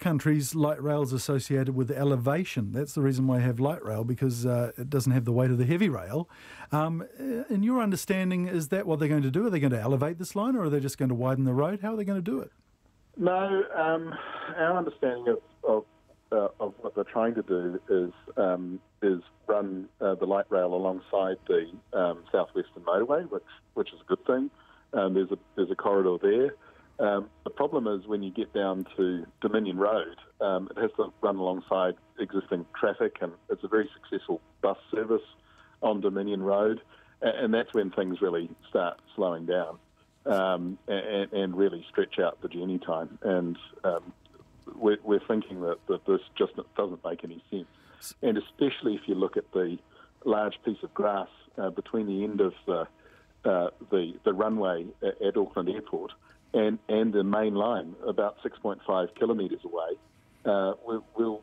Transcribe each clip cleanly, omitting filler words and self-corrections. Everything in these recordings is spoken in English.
countries, light rail is associated with elevation. That's the reason why you have light rail, because it doesn't have the weight of the heavy rail. In your understanding, is that what they're going to do? Are they going to elevate this line, or are they just going to widen the road? How are they going to do it? No, our understanding of what they're trying to do is run the light rail alongside the southwestern motorway, which is a good thing. There's a corridor there. The problem is when you get down to Dominion Road, it has to run alongside existing traffic, and it's a very successful bus service on Dominion Road, and that's when things really start slowing down and really stretch out the journey time. And we're thinking that this just doesn't make any sense, and especially if you look at the large piece of grass between the end of the runway at Auckland Airport and the main line, about 6.5 kilometres away, we'll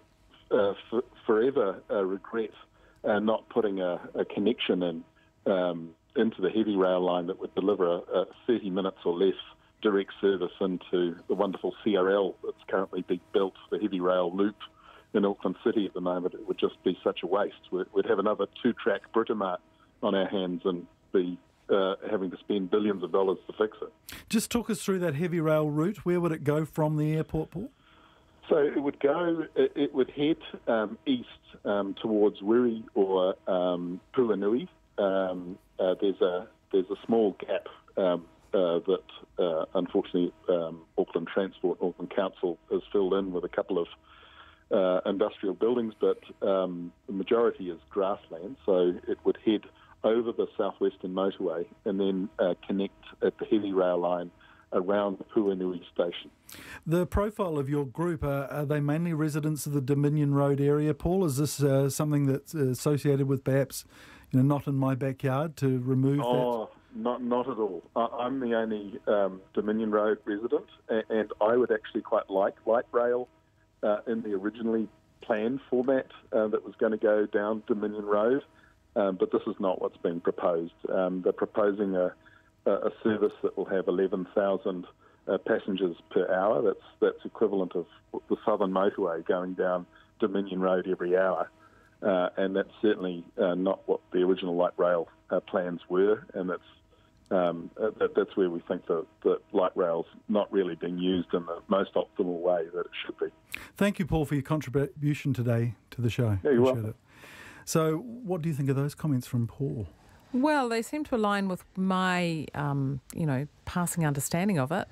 forever regret not putting a connection into the heavy rail line that would deliver a 30 minutes or less direct service into the wonderful CRL that's currently being built, the heavy rail loop in Auckland City at the moment. It would just be such a waste. We'd have another two-track Britomart on our hands and be having to spend billions of dollars to fix it. Just talk us through that heavy rail route. Where would it go from the airport, Paul? So it would head east towards Wiri or Puanui. There's a small gap that unfortunately Auckland Transport, Auckland Council has filled in with a couple of industrial buildings, but the majority is grassland, so it would head over the southwestern motorway and then connect at the heavy rail line around the Puanui station. The profile of your group, are they mainly residents of the Dominion Road area, Paul? Is this something that's associated with perhaps, not in my backyard, to remove that? Oh, not at all. I'm the only Dominion Road resident, and I would actually quite like light rail in the originally planned format that was going to go down Dominion Road. But this is not what's being proposed. They're proposing a service that will have 11,000 passengers per hour. That's equivalent of the Southern Motorway going down Dominion Road every hour. And that's certainly not what the original light rail plans were. And that's where we think that light rail's not really being used in the most optimal way that it should be. Thank you, Paul, for your contribution today to the show. Yeah, you're welcome. It. So what do you think of those comments from Paul? Well, they seem to align with my, passing understanding of it.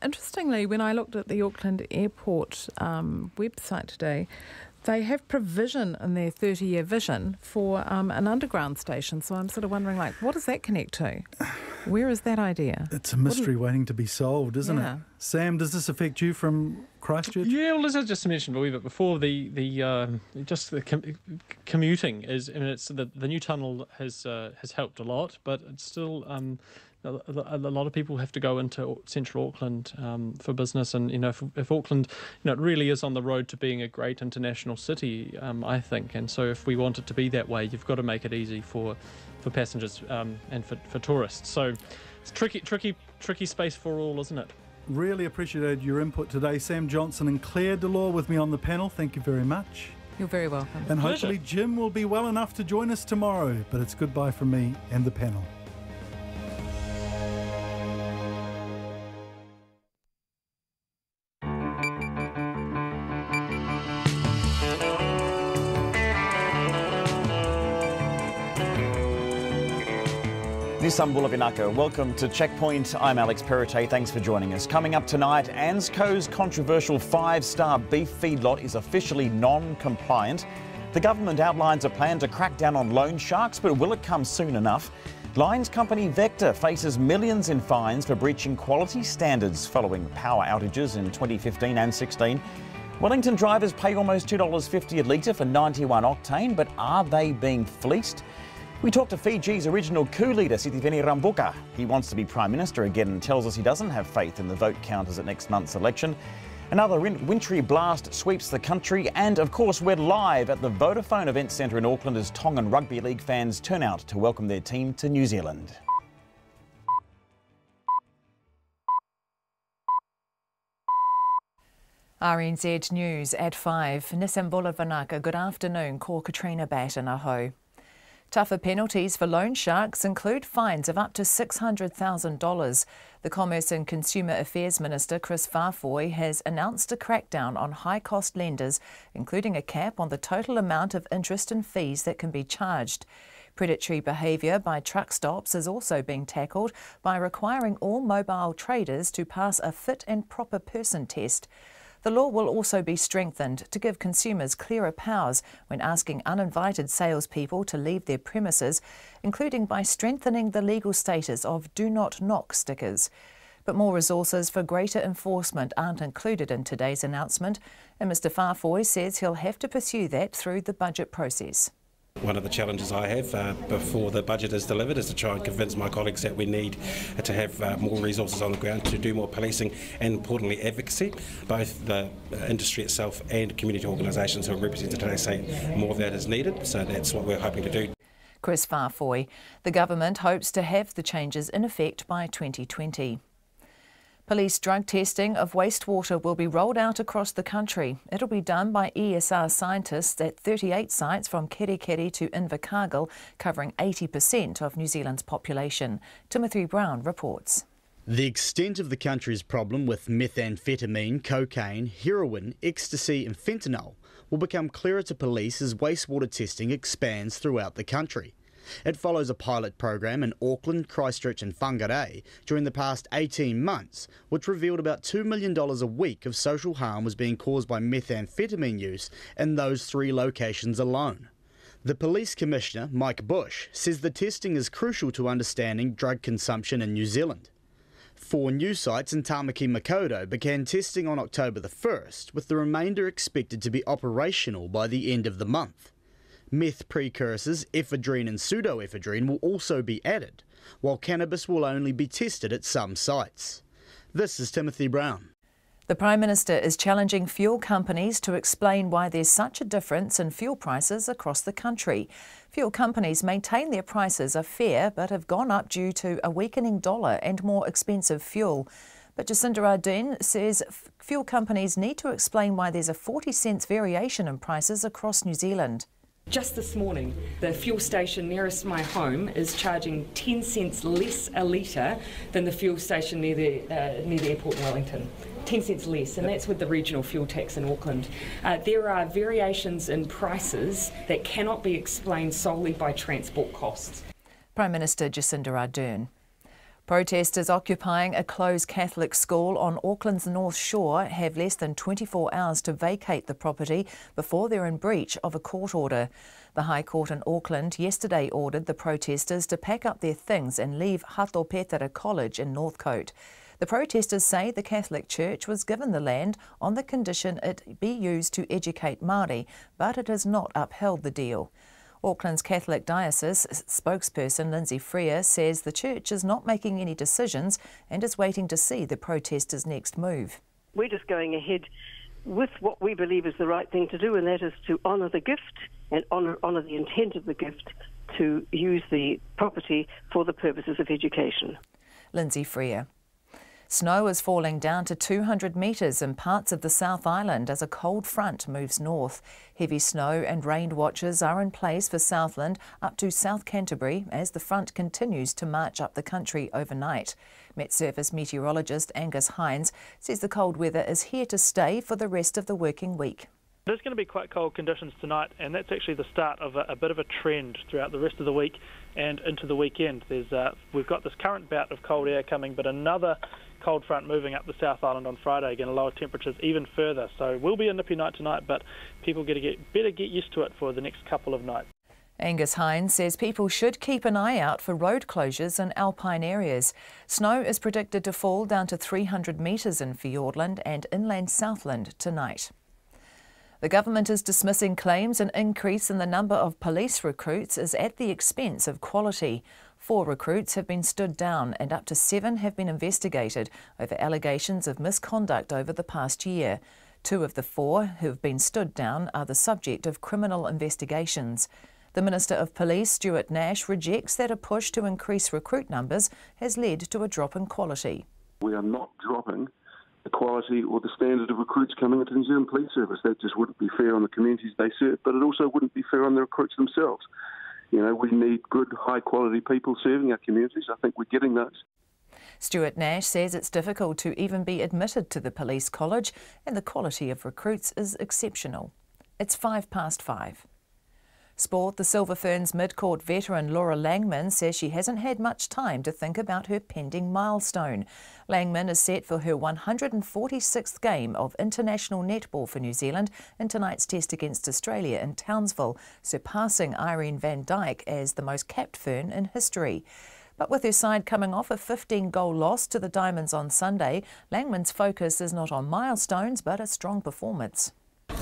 Interestingly, when I looked at the Auckland Airport website today, they have provision in their 30-year vision for an underground station. So I'm sort of wondering, what does that connect to? Where is that idea? It's a mystery waiting to be solved, isn't it? Sam, does this affect you from Christchurch? Yeah, well, as I just mentioned a wee bit before, the commuting is. It's the new tunnel has helped a lot, but it's still. A lot of people have to go into central Auckland for business, and if Auckland, it really is on the road to being a great international city, I think. And so, if we want it to be that way, you've got to make it easy for passengers and for tourists. So, it's tricky space for all, isn't it? Really appreciated your input today, Sam Johnson and Claire Delore with me on the panel. Thank you very much. You're very welcome. And hopefully Jim will be well enough to join us tomorrow. But it's goodbye from me and the panel. Nisambula Vinaka. Welcome to Checkpoint. I'm Alex Perrottet. Thanks for joining us. Coming up tonight, ANZCO's controversial 5-star beef feedlot is officially non-compliant. The government outlines a plan to crack down on loan sharks, but will it come soon enough? Lines company Vector faces millions in fines for breaching quality standards following power outages in 2015 and 16. Wellington drivers pay almost $2.50 a litre for 91 octane, but are they being fleeced? We talked to Fiji's original coup leader, Sitiveni Rabuka. He wants to be Prime Minister again and tells us he doesn't have faith in the vote counters at next month's election. Another wintry blast sweeps the country, and of course we're live at the Vodafone Event Centre in Auckland as Tongan Rugby League fans turn out to welcome their team to New Zealand. RNZ News at 5. Nisambula Vanaka, good afternoon. Ko Katrina Batanaho. Tougher penalties for loan sharks include fines of up to $600,000. The Commerce and Consumer Affairs Minister, Chris Farfoy, has announced a crackdown on high-cost lenders, including a cap on the total amount of interest and fees that can be charged. Predatory behaviour by truck stops is also being tackled by requiring all mobile traders to pass a fit and proper person test. The law will also be strengthened to give consumers clearer powers when asking uninvited salespeople to leave their premises, including by strengthening the legal status of Do Not Knock stickers. But more resources for greater enforcement aren't included in today's announcement, and Mr Farfoy says he'll have to pursue that through the budget process. One of the challenges I have before the budget is delivered is to try and convince my colleagues that we need to have more resources on the ground to do more policing and, importantly, advocacy. Both the industry itself and community organisations who are represented today say more of that is needed, so that's what we're hoping to do. Chris Farfoy. The government hopes to have the changes in effect by 2020. Police drug testing of wastewater will be rolled out across the country. It'll be done by ESR scientists at 38 sites from Kerikeri to Invercargill, covering 80% of New Zealand's population. Timothy Brown reports. The extent of the country's problem with methamphetamine, cocaine, heroin, ecstasy and fentanyl will become clearer to police as wastewater testing expands throughout the country. It follows a pilot program in Auckland, Christchurch and Whangarei during the past 18 months, which revealed about $2 million a week of social harm was being caused by methamphetamine use in those 3 locations alone. The Police Commissioner, Mike Bush, says the testing is crucial to understanding drug consumption in New Zealand. 4 new sites in Tamaki Makaurau began testing on October the 1st, with the remainder expected to be operational by the end of the month. Meth precursors, ephedrine and pseudoephedrine will also be added, while cannabis will only be tested at some sites. This is Timothy Brown. The Prime Minister is challenging fuel companies to explain why there's such a difference in fuel prices across the country. Fuel companies maintain their prices are fair but have gone up due to a weakening dollar and more expensive fuel. But Jacinda Ardern says fuel companies need to explain why there's a 40 cents variation in prices across New Zealand. Just this morning, the fuel station nearest my home is charging 10 cents less a litre than the fuel station near the airport in Wellington. 10 cents less, and that's with the regional fuel tax in Auckland. There are variations in prices that cannot be explained solely by transport costs. Prime Minister Jacinda Ardern. Protesters occupying a closed Catholic school on Auckland's North Shore have less than 24 hours to vacate the property before they're in breach of a court order. The High Court in Auckland yesterday ordered the protesters to pack up their things and leave Hato Petera College in Northcote. The protesters say the Catholic Church was given the land on the condition it be used to educate Māori, but it has not upheld the deal. Auckland's Catholic Diocese spokesperson Lindsay Freer says the church is not making any decisions and is waiting to see the protesters' next move. We're just going ahead with what we believe is the right thing to do, and that is to honour the gift and honour the intent of the gift to use the property for the purposes of education. Lindsay Freer. Snow is falling down to 200 metres in parts of the South Island as a cold front moves north. Heavy snow and rain watches are in place for Southland up to South Canterbury as the front continues to march up the country overnight. Met Service meteorologist Angus Hines says the cold weather is here to stay for the rest of the working week. There's going to be quite cold conditions tonight, and that's actually the start of a bit of a trend throughout the rest of the week and into the weekend. We've got this current bout of cold air coming, but another cold front moving up the South Island on Friday, going to lower temperatures even further. So we'll be a nippy night tonight, but people better get used to it for the next couple of nights. Angus Hines says people should keep an eye out for road closures in alpine areas. Snow is predicted to fall down to 300 metres in Fiordland and inland Southland tonight. The government is dismissing claims an increase in the number of police recruits is at the expense of quality. 4 recruits have been stood down and up to 7 have been investigated over allegations of misconduct over the past year. 2 of the 4 who have been stood down are the subject of criminal investigations. The Minister of Police, Stuart Nash, rejects that a push to increase recruit numbers has led to a drop in quality. We are not dropping the quality or the standard of recruits coming into the New Zealand Police Service. That just wouldn't be fair on the communities they serve, but it also wouldn't be fair on the recruits themselves. You know, we need good, high-quality people serving our communities. I think we're getting those. Stuart Nash says it's difficult to even be admitted to the police college and the quality of recruits is exceptional. It's 5:05. Sport, the Silver Ferns mid-court veteran Laura Langman says she hasn't had much time to think about her pending milestone. Langman is set for her 146th game of international netball for New Zealand in tonight's test against Australia in Townsville, surpassing Irene van Dijk as the most capped Fern in history. But with her side coming off a 15-goal loss to the Diamonds on Sunday, Langman's focus is not on milestones but a strong performance.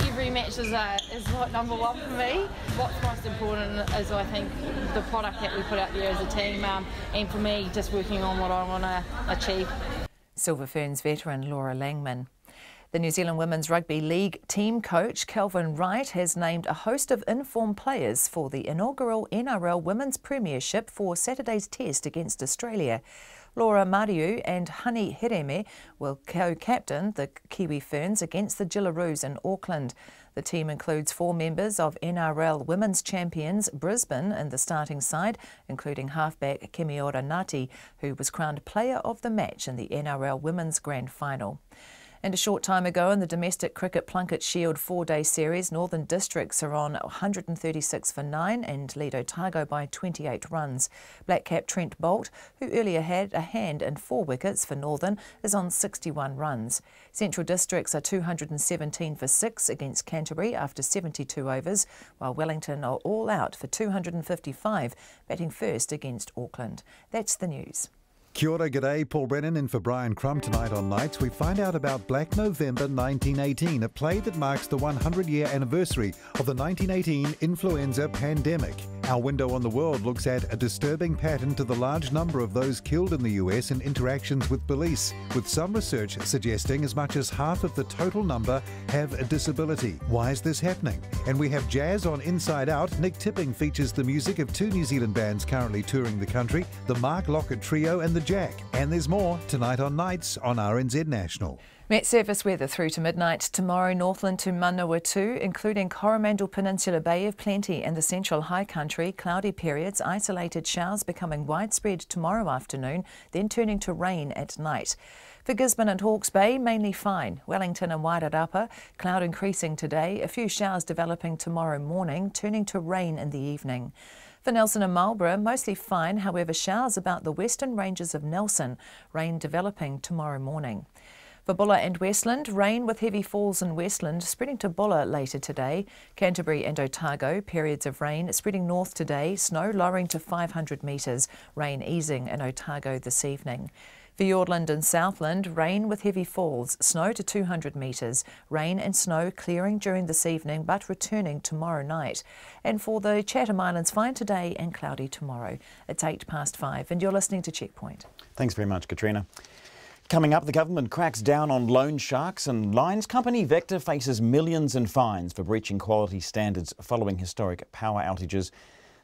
Every match is like number one for me. What's most important is, I think, the product that we put out there as a team, and for me, just working on what I want to achieve. Silver Ferns veteran Laura Langman. The New Zealand Women's Rugby League team coach Kelvin Wright has named a host of informed players for the inaugural NRL Women's Premiership for Saturday's test against Australia. Laura Mariu and Hani Hireme will co-captain the Kiwi Ferns against the Jillaroos in Auckland. The team includes 4 members of NRL Women's Champions Brisbane in the starting side, including halfback Kimiora Ngati, who was crowned Player of the Match in the NRL Women's Grand Final. And a short time ago in the domestic cricket Plunket Shield 4-day series, Northern Districts are on 136 for 9 and lead Otago by 28 runs. Black cap Trent Bolt, who earlier had a hand in 4 wickets for Northern, is on 61 runs. Central Districts are 217 for 6 against Canterbury after 72 overs, while Wellington are all out for 255, batting first against Auckland. That's the news. Kia ora, g'day, Paul Brennan in for Brian Crum. Tonight on Nights we find out about Black November 1918, a play that marks the 100-year anniversary of the 1918 influenza pandemic. Our Window on the World looks at a disturbing pattern to the large number of those killed in the US in interactions with police, with some research suggesting as much as half of the total number have a disability. Why is this happening? And we have jazz on Inside Out. Nick Tipping features the music of 2 New Zealand bands currently touring the country, the Mark Lockett Trio and the Jack. And there's more tonight on Nights on RNZ National. Met Service weather through to midnight tomorrow, Northland to Manawatu, including Coromandel Peninsula, Bay of Plenty and the Central High Country. Cloudy periods, isolated showers becoming widespread tomorrow afternoon, then turning to rain at night. For Gisborne and Hawke's Bay, mainly fine. Wellington and Wairarapa, cloud increasing today, a few showers developing tomorrow morning, turning to rain in the evening. For Nelson and Marlborough, mostly fine, however showers about the western ranges of Nelson, rain developing tomorrow morning. For Bulla and Westland, rain with heavy falls in Westland, spreading to Bulla later today. Canterbury and Otago, periods of rain spreading north today, snow lowering to 500 metres, rain easing in Otago this evening. For Fiordland and Southland, rain with heavy falls, snow to 200 metres, rain and snow clearing during this evening but returning tomorrow night. And for the Chatham Islands, fine today and cloudy tomorrow. It's 5:08 and you're listening to Checkpoint. Thanks very much, Katrina. Coming up, the government cracks down on loan sharks and lines company Vector faces millions in fines for breaching quality standards following historic power outages.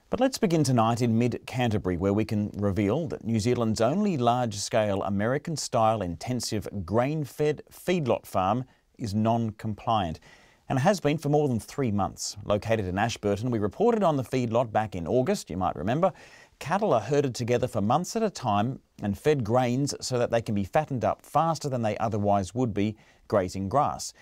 But let's begin tonight in mid-Canterbury, where we can reveal that New Zealand's only large-scale American-style intensive grain-fed feedlot farm is non-compliant and has been for more than 3 months. Located in Ashburton, we reported on the feedlot back in August, you might remember. Cattle are herded together for months at a time and fed grains so that they can be fattened up faster than they otherwise would be grazing grass.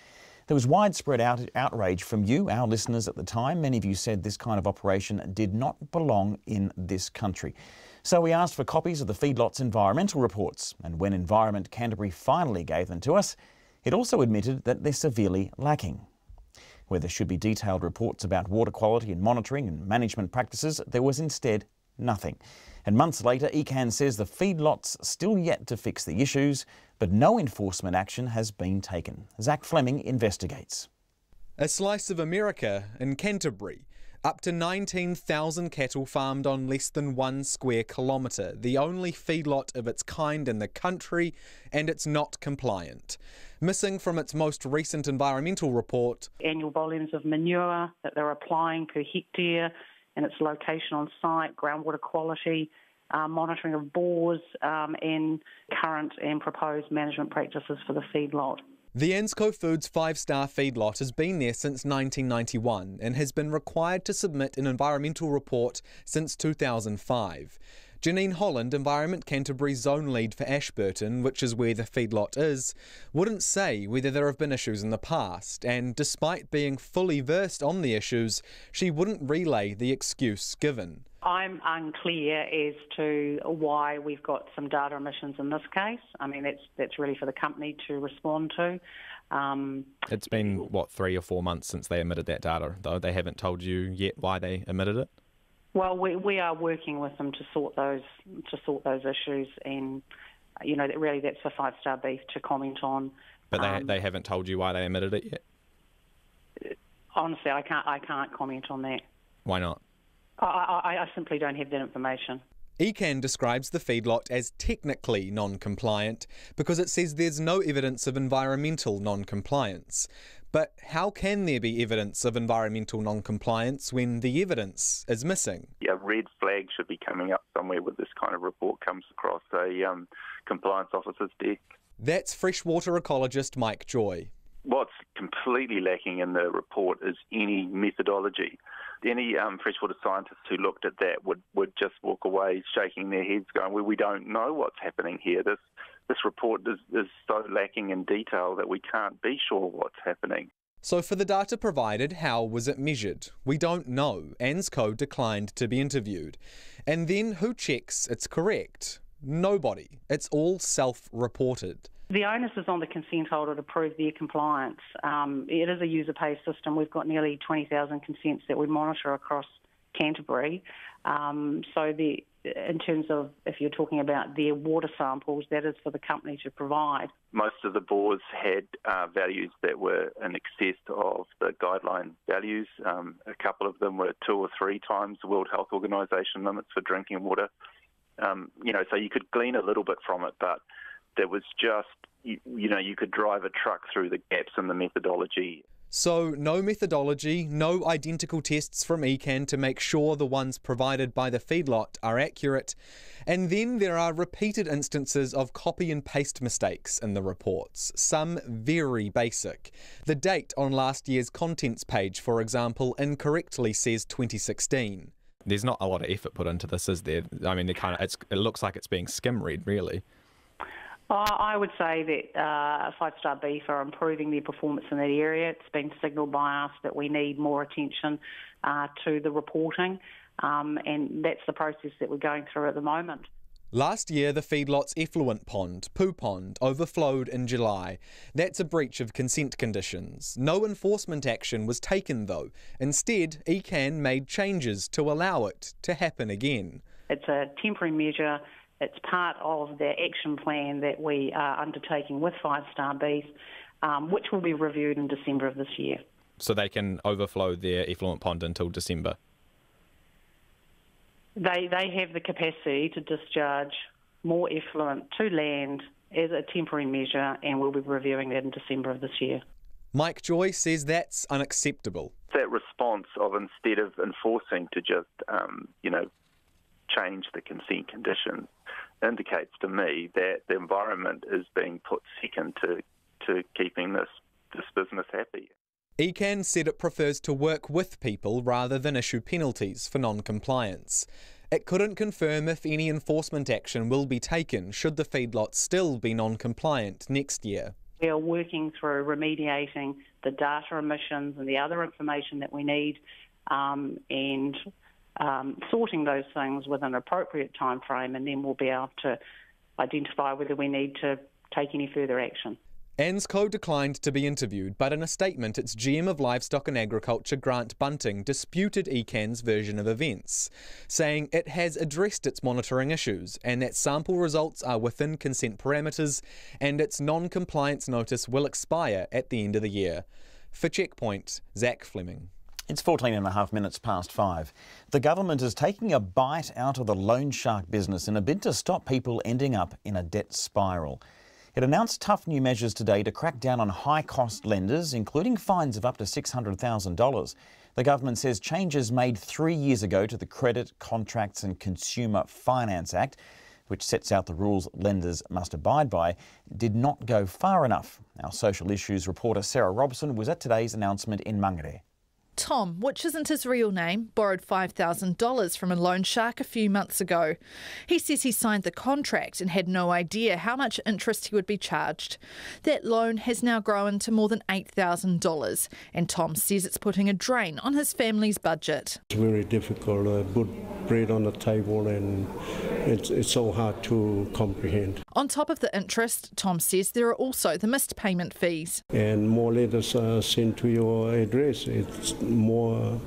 There was widespread outrage from you, our listeners at the time. Many of you said this kind of operation did not belong in this country. So we asked for copies of the feedlot's environmental reports, and when Environment Canterbury finally gave them to us, it also admitted that they're severely lacking. Where there should be detailed reports about water quality and monitoring and management practices, there was instead nothing. And months later, ECAN says the feedlot's still yet to fix the issues, but no enforcement action has been taken. Zach Fleming investigates. A slice of America in Canterbury. Up to 19,000 cattle farmed on less than 1 square kilometre, the only feedlot of its kind in the country, and it's not compliant. Missing from its most recent environmental report, annual volumes of manure that they're applying per hectare and its location on site, groundwater quality, monitoring of bores, and current and proposed management practices for the feedlot. The ANZCO Foods 5-star feedlot has been there since 1991 and has been required to submit an environmental report since 2005. Janine Holland, Environment Canterbury Zone Lead for Ashburton, which is where the feedlot is, wouldn't say whether there have been issues in the past, and despite being fully versed on the issues, she wouldn't relay the excuse given. I'm unclear as to why we've got some data omissions in this case. I mean, that's really for the company to respond to. It's been, 3 or 4 months since they emitted that data, though. They haven't told you yet why they emitted it? Well, we are working with them to sort those issues, and really that's for 5-star beef to comment on. But they haven't told you why they emitted it yet? Honestly, I can't comment on that. Why not? I simply don't have that information. ECAN describes the feedlot as technically non-compliant because it says there's no evidence of environmental non-compliance. But how can there be evidence of environmental non-compliance when the evidence is missing? A red flag should be coming up somewhere when this kind of report comes across a compliance officer's desk. That's freshwater ecologist Mike Joy. What's completely lacking in the report is any methodology. Any freshwater scientists who looked at that would just walk away shaking their heads going, well, we don't know what's happening here. This report is so lacking in detail that we can't be sure what's happening. So for the data provided, how was it measured? We don't know. ANZCO declined to be interviewed. And then who checks it's correct? Nobody. It's all self-reported. The onus is on the consent holder to prove their compliance. It is a user-pay system. We've got nearly 20,000 consents that we monitor across Canterbury. In terms of if you're talking about their water samples, that is for the company to provide. Most of the bores had values that were in excess of the guideline values. A couple of them were 2 or 3 times the World Health Organization limits for drinking water. So you could glean a little bit from it, but there was just, you could drive a truck through the gaps in the methodology. So no methodology, no identical tests from ECAN to make sure the ones provided by the feedlot are accurate. And then there are repeated instances of copy and paste mistakes in the reports, some very basic. The date on last year's contents page, for example, incorrectly says 2016. There's not a lot of effort put into this, is there? I mean, it looks like it's being skim-read, really. I would say that 5-star beef are improving their performance in that area. It's been signalled by us that we need more attention to the reporting, and that's the process that we're going through at the moment. Last year, the feedlot's effluent pond, Poo Pond, overflowed in July. That's a breach of consent conditions. No enforcement action was taken, though. Instead, ECAN made changes to allow it to happen again. It's a temporary measure. It's part of the action plan that we are undertaking with 5-star beef, which will be reviewed in December of this year. So they can overflow their effluent pond until December? They have the capacity to discharge more effluent to land as a temporary measure, and we'll be reviewing that in December of this year. Mike Joy says that's unacceptable. That response of instead of enforcing to just, change the consent conditions indicates to me that the environment is being put second to keeping this business happy. ECAN said it prefers to work with people rather than issue penalties for non-compliance. It couldn't confirm if any enforcement action will be taken should the feedlot still be non-compliant next year. We are working through remediating the data emissions and the other information that we need and sorting those things within an appropriate time frame, and then we'll be able to identify whether we need to take any further action. ANZCO declined to be interviewed, but in a statement its GM of Livestock and Agriculture, Grant Bunting, disputed ECAN's version of events, saying it has addressed its monitoring issues and that sample results are within consent parameters and its non-compliance notice will expire at the end of the year. For Checkpoint, Zach Fleming. It's 14.5 minutes past 5. The government is taking a bite out of the loan shark business in a bid to stop people ending up in a debt spiral. It announced tough new measures today to crack down on high-cost lenders, including fines of up to $600,000. The government says changes made 3 years ago to the Credit, Contracts and Consumer Finance Act, which sets out the rules lenders must abide by, did not go far enough. Our social issues reporter Sarah Robson was at today's announcement in Mangere. Tom, which isn't his real name, borrowed $5,000 from a loan shark a few months ago. He says he signed the contract and had no idea how much interest he would be charged. That loan has now grown to more than $8,000, and Tom says it's putting a drain on his family's budget. It's very difficult to put bread on the table, and it's so hard to comprehend. On top of the interest, Tom says there are also the missed payment fees. And more letters are sent to your address. It's more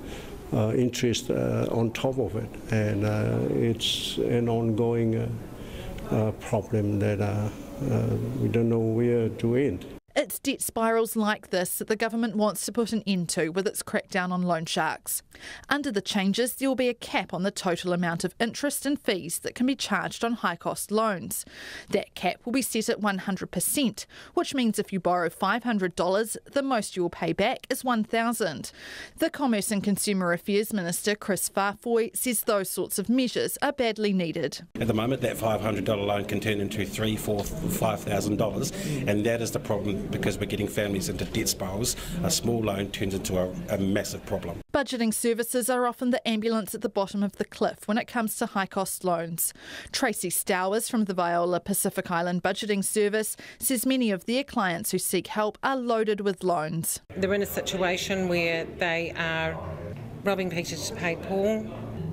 interest on top of it, and it's an ongoing problem that we don't know where to end. It's debt spirals like this that the government wants to put an end to with its crackdown on loan sharks. Under the changes, there will be a cap on the total amount of interest and fees that can be charged on high-cost loans. That cap will be set at 100%, which means if you borrow $500, the most you will pay back is $1,000. The Commerce and Consumer Affairs Minister, Chris Farfoy, says those sorts of measures are badly needed. At the moment, that $500 loan can turn into $3,000, $4,000, $5,000, and that is the problem. Because we're getting families into debt spirals, a small loan turns into a massive problem. Budgeting services are often the ambulance at the bottom of the cliff when it comes to high-cost loans. Tracy Stowers from the Viola Pacific Island Budgeting Service says many of their clients who seek help are loaded with loans. They're in a situation where they are robbing Peter to pay Paul.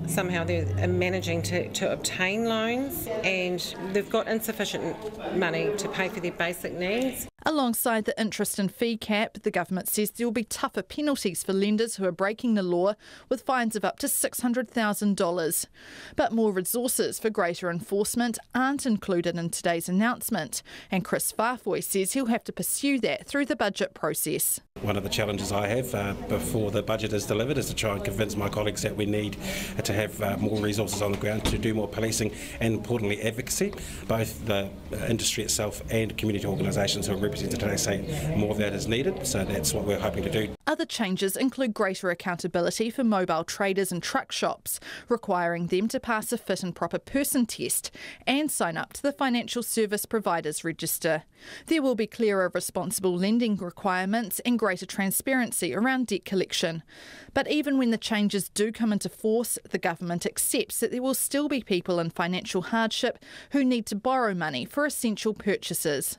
Somehow they're managing to obtain loans, and they've got insufficient money to pay for their basic needs. Alongside the interest and fee cap, the government says there will be tougher penalties for lenders who are breaking the law, with fines of up to $600,000. But more resources for greater enforcement aren't included in today's announcement, and Chris Farfoy says he'll have to pursue that through the budget process. One of the challenges I have before the budget is delivered is to try and convince my colleagues that we need to have more resources on the ground to do more policing and, importantly, advocacy. Both the industry itself and community organisations who are represented today say more of that is needed, so that's what we're hoping to do. Other changes include greater accountability for mobile traders and truck shops, requiring them to pass a fit and proper person test and sign up to the Financial Service Providers Register. There will be clearer responsible lending requirements and greater transparency around debt collection. But even when the changes do come into force, the government accepts that there will still be people in financial hardship who need to borrow money for essential purchases.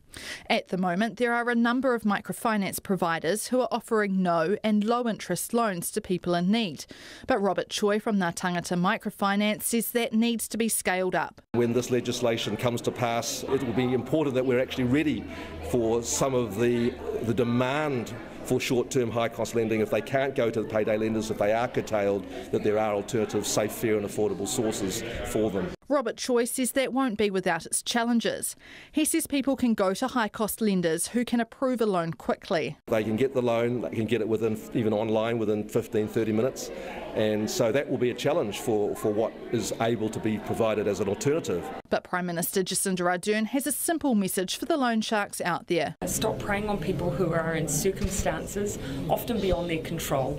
At the moment, there are a number of microfinance providers who are offering no and low interest loans to people in need. But Robert Choi from Ngā Tangata Microfinance says that needs to be scaled up. When this legislation comes to pass, it will be important that we're actually ready for some of the demand for short-term high-cost lending. If they can't go to the payday lenders, if they are curtailed, that there are alternative, safe, fair and affordable sources for them. Robert Choi says that won't be without its challenges. He says people can go to high-cost lenders who can approve a loan quickly. They can get the loan, they can get it within, even online, within 15, 30 minutes. And so that will be a challenge for what is able to be provided as an alternative. But Prime Minister Jacinda Ardern has a simple message for the loan sharks out there. Stop preying on people who are in circumstances often beyond their control.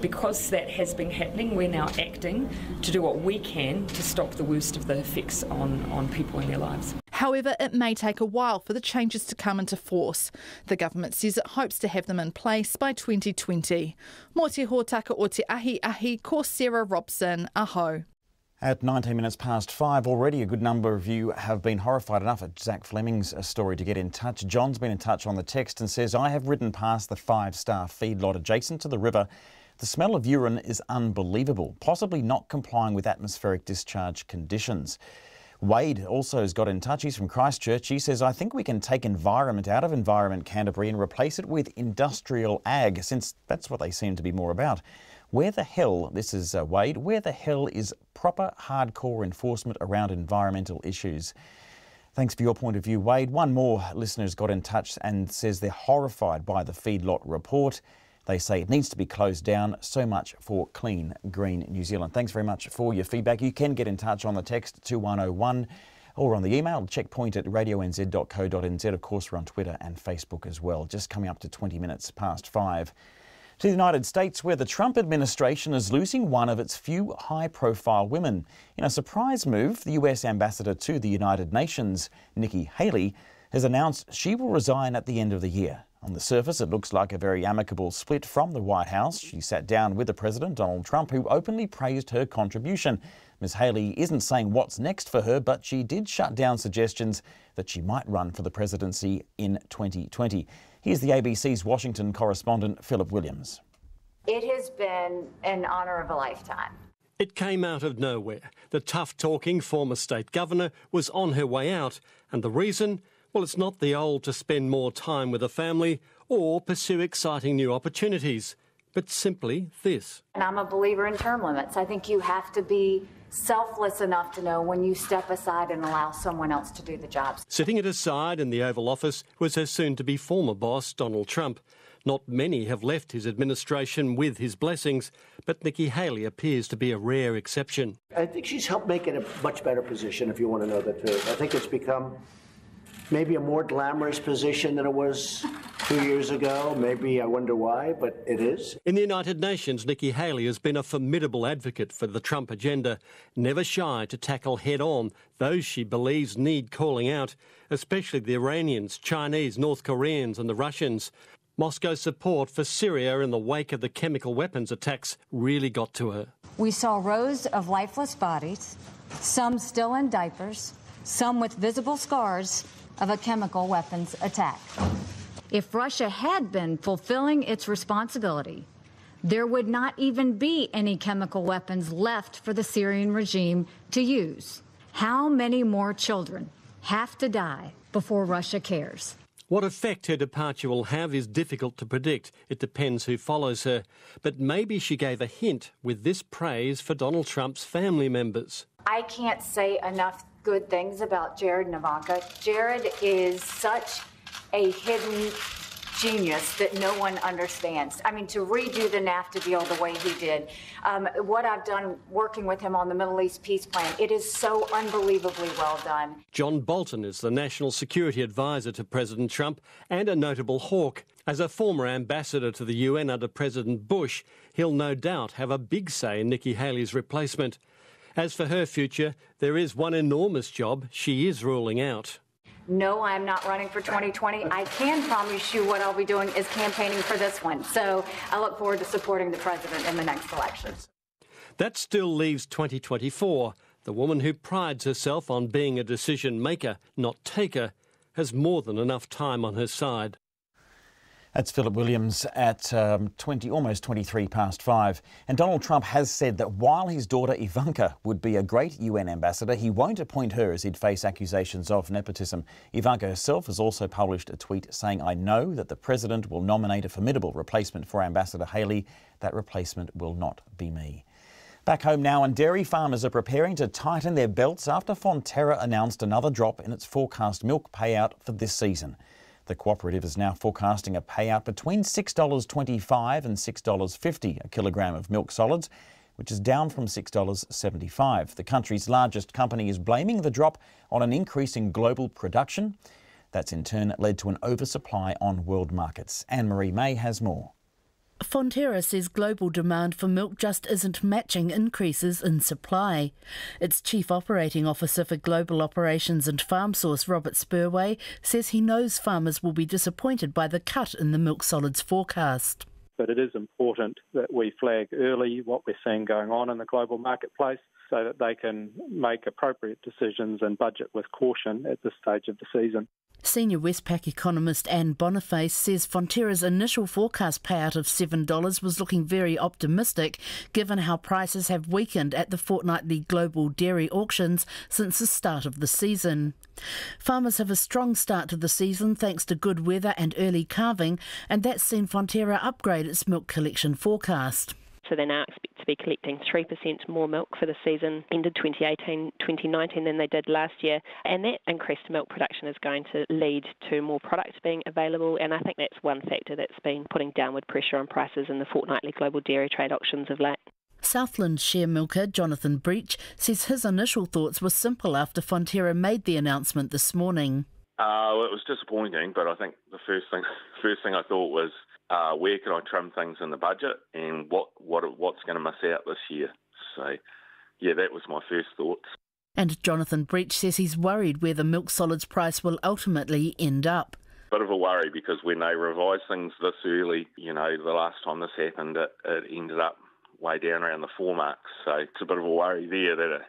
Because that has been happening, we're now acting to do what we can to stop the worst of the effects on people in their lives. However, it may take a while for the changes to come into force. The government says it hopes to have them in place by 2020. Mō te hōtaka o te ahi, ko Sarah Robson, aho. At 19 minutes past 5, already a good number of you have been horrified enough at Zach Fleming's story to get in touch. John's been in touch on the text and says, I have ridden past the 5-star feedlot adjacent to the river. The smell of urine is unbelievable, possibly not complying with atmospheric discharge conditions. Wade also has got in touch. He's from Christchurch. He says, I think we can take environment out of Environment Canterbury and replace it with industrial ag, since that's what they seem to be more about. Where the hell, this is Wade, where the hell is proper hardcore enforcement around environmental issues? Thanks for your point of view, Wade. One more listener's got in touch and says they're horrified by the feedlot report. They say it needs to be closed down. So much for Clean Green New Zealand. Thanks very much for your feedback. You can get in touch on the text 2101 or on the email, checkpoint@radionz.co.nz. Of course, we're on Twitter and Facebook as well. Just coming up to 20 minutes past 5. To the United States, where the Trump administration is losing one of its few high-profile women. In a surprise move, the US ambassador to the United Nations, Nikki Haley, has announced she will resign at the end of the year. On the surface, it looks like a very amicable split from the White House. She sat down with the President, Donald Trump, who openly praised her contribution. Ms. Haley isn't saying what's next for her, but she did shut down suggestions that she might run for the presidency in 2020. Here's the ABC's Washington correspondent, Philip Williams. It has been an honour of a lifetime. It came out of nowhere. The tough-talking former state governor was on her way out, and the reason? Well, it's not the old to spend more time with a family or pursue exciting new opportunities, but simply this. And I'm a believer in term limits. I think you have to be selfless enough to know when you step aside and allow someone else to do the job. Sitting at her side in the Oval Office was her soon-to-be former boss, Donald Trump. Not many have left his administration with his blessings, but Nikki Haley appears to be a rare exception. I think she's helped make it a much better position, if you want to know the truth. I think it's become maybe a more glamorous position than it was 2 years ago. Maybe I wonder why, but it is. In the United Nations, Nikki Haley has been a formidable advocate for the Trump agenda, never shy to tackle head-on those she believes need calling out, especially the Iranians, Chinese, North Koreans and the Russians. Moscow's support for Syria in the wake of the chemical weapons attacks really got to her. We saw rows of lifeless bodies, some still in diapers, some with visible scars of a chemical weapons attack. If Russia had been fulfilling its responsibility, there would not even be any chemical weapons left for the Syrian regime to use. How many more children have to die before Russia cares? What effect her departure will have is difficult to predict. It depends who follows her. But maybe she gave a hint with this praise for Donald Trump's family members. I can't say enough good things about Jared and Ivanka. Jared is such a hidden genius that no one understands. I mean, to redo the NAFTA deal the way he did, what I've done working with him on the Middle East peace plan, it is so unbelievably well done. John Bolton is the National Security Advisor to President Trump and a notable hawk. As a former ambassador to the UN under President Bush, he'll no doubt have a big say in Nikki Haley's replacement. As for her future, there is one enormous job she is ruling out. No, I'm not running for 2020. I can promise you what I'll be doing is campaigning for this one. So I look forward to supporting the president in the next elections. That still leaves 2024. The woman who prides herself on being a decision maker, not taker, has more than enough time on her side. That's Philip Williams at almost 23 past 5. And Donald Trump has said that while his daughter Ivanka would be a great UN ambassador, he won't appoint her as he'd face accusations of nepotism. Ivanka herself has also published a tweet saying, "I know that the president will nominate a formidable replacement for Ambassador Haley. That replacement will not be me." Back home now, and dairy farmers are preparing to tighten their belts after Fonterra announced another drop in its forecast milk payout for this season. The cooperative is now forecasting a payout between $6.25 and $6.50 a kilogram of milk solids, which is down from $6.75. The country's largest company is blaming the drop on an increase in global production. That's in turn led to an oversupply on world markets. Anne-Marie May has more. Fonterra says global demand for milk just isn't matching increases in supply. Its Chief Operating Officer for Global Operations and FarmSource, Robert Spurway, says he knows farmers will be disappointed by the cut in the milk solids forecast. But it is important that we flag early what we're seeing going on in the global marketplace so that they can make appropriate decisions and budget with caution at this stage of the season. Senior Westpac economist Anne Boniface says Fonterra's initial forecast payout of $7 was looking very optimistic, given how prices have weakened at the fortnightly global dairy auctions since the start of the season. Farmers have a strong start to the season thanks to good weather and early calving, and that's seen Fonterra upgrade its milk collection forecast. So they now expect to be collecting 3% more milk for the season ended 2018-2019 than they did last year. And that increased milk production is going to lead to more product being available. And I think that's one factor that's been putting downward pressure on prices in the fortnightly global dairy trade auctions of late. Southland share milker Jonathan Breach says his initial thoughts were simple after Fonterra made the announcement this morning. Well, it was disappointing, but I think the first thing I thought was where can I trim things in the budget and what's going to miss out this year. So, yeah, that was my first thoughts. And Jonathan Breach says he's worried where the milk solids price will ultimately end up. Bit of a worry because when they revise things this early, the last time this happened, it ended up way down around the 4 marks. So it's a bit of a worry there that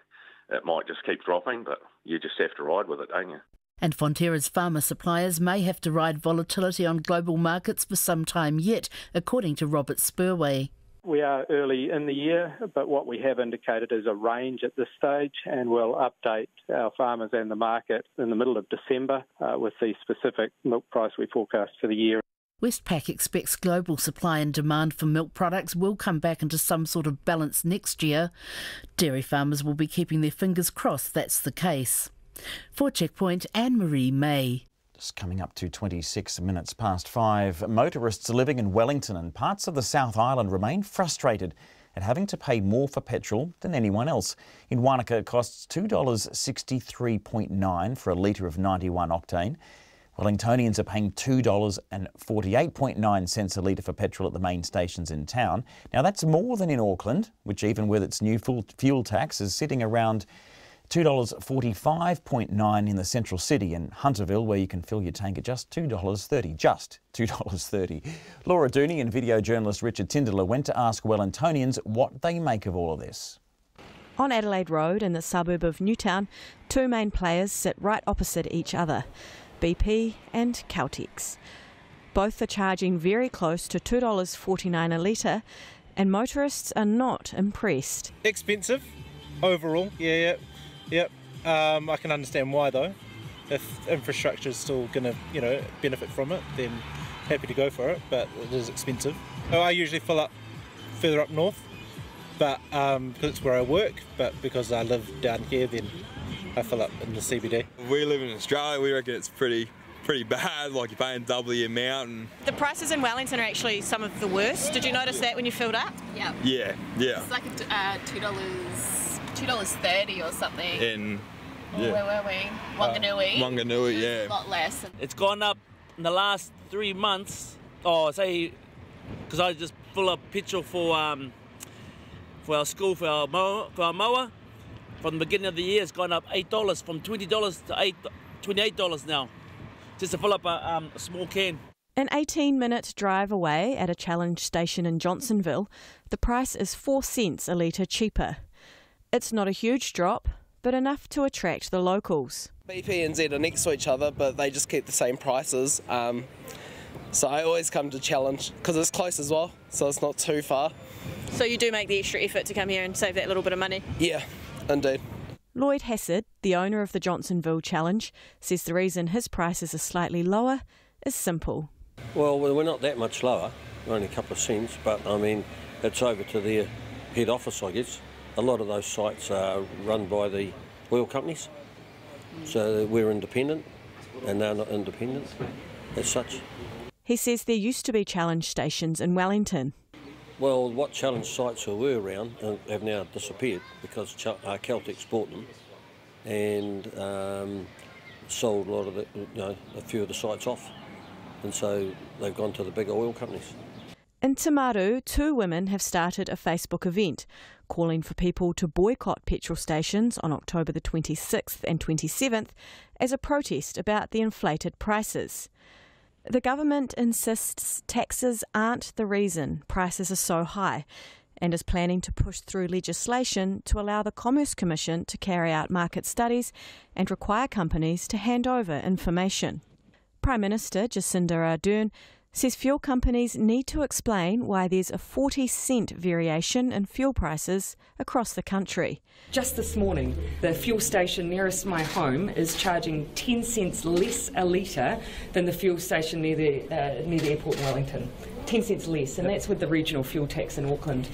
it might just keep dropping, but you just have to ride with it, don't you? And Fonterra's farmer suppliers may have to ride volatility on global markets for some time yet, according to Robert Spurway. We are early in the year, but what we have indicated is a range at this stage, and we'll update our farmers and the market in the middle of December with the specific milk price we forecast for the year. Westpac expects global supply and demand for milk products will come back into some sort of balance next year. Dairy farmers will be keeping their fingers crossed that's the case. For Checkpoint, Anne-Marie May. Just coming up to 26 minutes past 5. Motorists living in Wellington and parts of the South Island remain frustrated at having to pay more for petrol than anyone else. In Wanaka, it costs $2.63.9 for a litre of 91 octane. Wellingtonians are paying $2.48.9 a litre for petrol at the main stations in town. Now that's more than in Auckland, which even with its new fuel tax is sitting around $2.45.9 in the central city, and Hunterville, where you can fill your tank at just $2.30. Just $2.30. Laura Dooney and video journalist Richard Tindler went to ask Wellingtonians what they make of all of this. On Adelaide Road in the suburb of Newtown, two main players sit right opposite each other, BP and Caltex. Both are charging very close to $2.49 a litre, and motorists are not impressed. Expensive overall, yeah. I can understand why though. If infrastructure is still going to, benefit from it, then happy to go for it. But it is expensive. I usually fill up further up north, but because it's where I work. But because I live down here, then I fill up in the CBD. We live in Australia. We reckon it's pretty bad. Like you're paying double the amount. And the prices in Wellington are actually some of the worst. Did you notice that when you filled up? Yeah. It's like $2.30 or something. Where were we? Wanganui, yeah. A lot less. It's gone up in the last 3 months. Because I just fill up petrol for our school, for our mower. From the beginning of the year, it's gone up $8 from $20 to $28 now, just to fill up a small can. An 18-minute drive away at a Challenge station in Johnsonville, the price is 4 cents a litre cheaper. It's not a huge drop, but enough to attract the locals. BP and Z are next to each other, but they just keep the same prices. So I always come to Challenge because it's close as well, so it's not too far. So you do make the extra effort to come here and save that little bit of money? Yeah, indeed. Lloyd Hassard, the owner of the Johnsonville Challenge, says the reason his prices are slightly lower is simple. Well, we're not that much lower, only a couple of cents, but I mean, it's over to their head office, I guess. A lot of those sites are run by the oil companies, so we're independent, and they're not independent as such. He says there used to be Challenge stations in Wellington. Well, what Challenge sites were around have now disappeared because Caltex bought them and sold a lot of a few of the sites off, and so they've gone to the bigger oil companies. In Te Maru, 2 women have started a Facebook event calling for people to boycott petrol stations on October the 26th and 27th as a protest about the inflated prices. The government insists taxes aren't the reason prices are so high and is planning to push through legislation to allow the Commerce Commission to carry out market studies and require companies to hand over information. Prime Minister Jacinda Ardern says fuel companies need to explain why there's a 40-cent variation in fuel prices across the country. Just this morning, the fuel station nearest my home is charging 10 cents less a litre than the fuel station near the airport in Wellington. 10 cents less, and that's with the regional fuel tax in Auckland.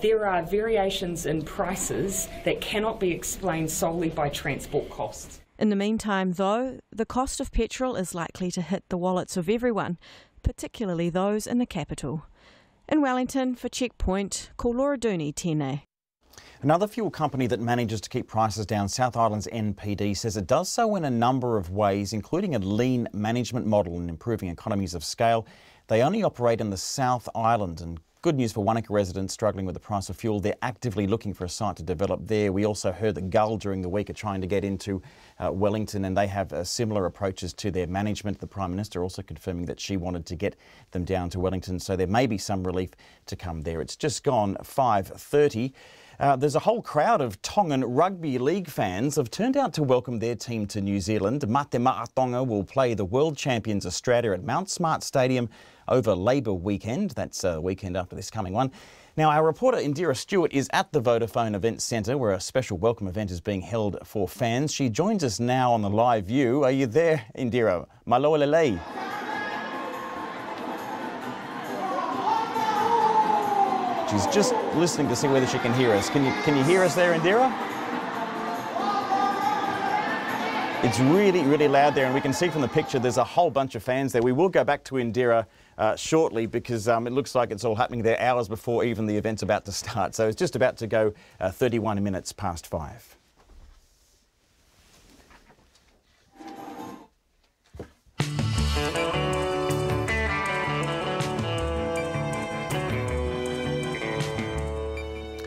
There are variations in prices that cannot be explained solely by transport costs. In the meantime, though, the cost of petrol is likely to hit the wallets of everyone, particularly those in the capital. In Wellington, for Checkpoint, call Laura Dooney, Tēnei. Another fuel company that manages to keep prices down, South Island's NPD, says it does so in a number of ways, including a lean management model and improving economies of scale. They only operate in the South Island, and good news for Wanaka residents struggling with the price of fuel. They're actively looking for a site to develop there. We also heard that Gull during the week are trying to get into Wellington, and they have similar approaches to their management. The Prime Minister also confirming that she wanted to get them down to Wellington, so there may be some relief to come there. It's just gone 5:30. There's a whole crowd of Tongan Rugby League fans have turned out to welcome their team to New Zealand. Mate Ma'a will play the world champions Australia at Mount Smart Stadium over Labour weekend. That's the weekend after this coming one. Now, our reporter Indira Stewart is at the Vodafone Event Centre where a special welcome event is being held for fans. She joins us now on the live view. Are you there, Indira? Maloa lelei. She's just listening to see whether she can hear us. Can you hear us there, Indira? It's really, really loud there, and we can see from the picture there's a whole bunch of fans there. We will go back to Indira shortly because it looks like it's all happening there hours before even the event's about to start. So it's just about to go 31 minutes past 5.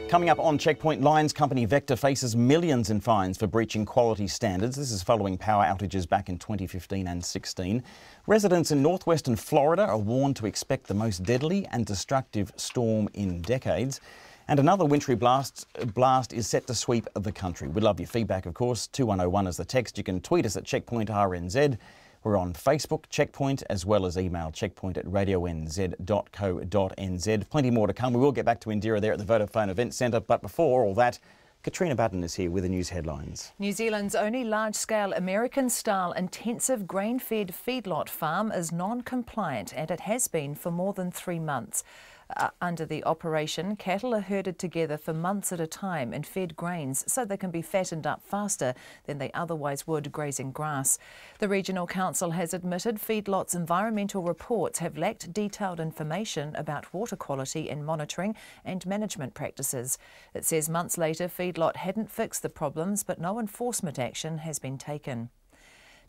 Coming up on Checkpoint, Lions company Vector faces millions in fines for breaching quality standards. This is following power outages back in 2015 and 16. Residents in northwestern Florida are warned to expect the most deadly and destructive storm in decades. And another wintry blast is set to sweep the country. We'd love your feedback, of course. 2101 is the text. You can tweet us at Checkpoint RNZ. We're on Facebook, Checkpoint, as well as email checkpoint@radionz.co.nz. Plenty more to come. We will get back to Indira there at the Vodafone Event Centre. But before all that, Katrina Button is here with the news headlines. New Zealand's only large-scale American-style intensive grain-fed feedlot farm is non-compliant, and it has been for more than 3 months. Under the operation, cattle are herded together for months at a time and fed grains so they can be fattened up faster than they otherwise would grazing grass. The Regional Council has admitted feedlots' environmental reports have lacked detailed information about water quality and monitoring and management practices. It says months later feedlot hadn't fixed the problems, but no enforcement action has been taken.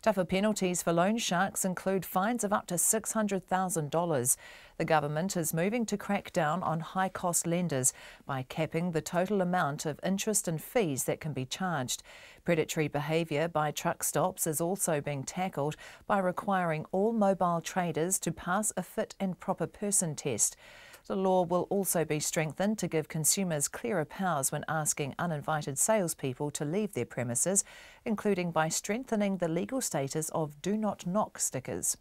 Tougher penalties for loan sharks include fines of up to $600,000. The government is moving to crack down on high-cost lenders by capping the total amount of interest and fees that can be charged. Predatory behaviour by truck stops is also being tackled by requiring all mobile traders to pass a fit and proper person test. The law will also be strengthened to give consumers clearer powers when asking uninvited salespeople to leave their premises, including by strengthening the legal status of Do Not Knock stickers.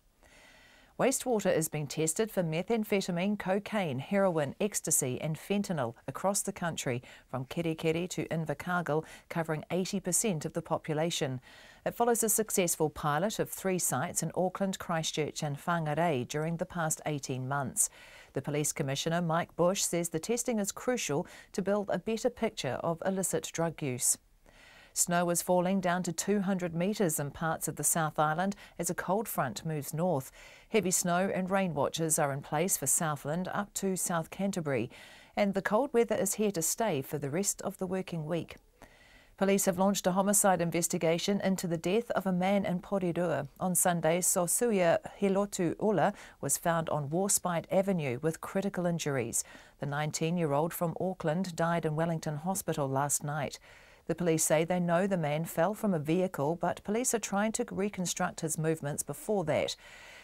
Wastewater is being tested for methamphetamine, cocaine, heroin, ecstasy and fentanyl across the country, from Kerikeri to Invercargill, covering 80% of the population. It follows a successful pilot of 3 sites in Auckland, Christchurch and Whangarei during the past 18 months. The Police Commissioner, Mike Bush, says the testing is crucial to build a better picture of illicit drug use. Snow is falling down to 200 metres in parts of the South Island as a cold front moves north. Heavy snow and rain watches are in place for Southland up to South Canterbury, and the cold weather is here to stay for the rest of the working week. Police have launched a homicide investigation into the death of a man in Porirua. On Sunday, Sosuia Hilotu Ola was found on Warspite Avenue with critical injuries. The 19-year-old from Auckland died in Wellington Hospital last night. The police say they know the man fell from a vehicle, but police are trying to reconstruct his movements before that.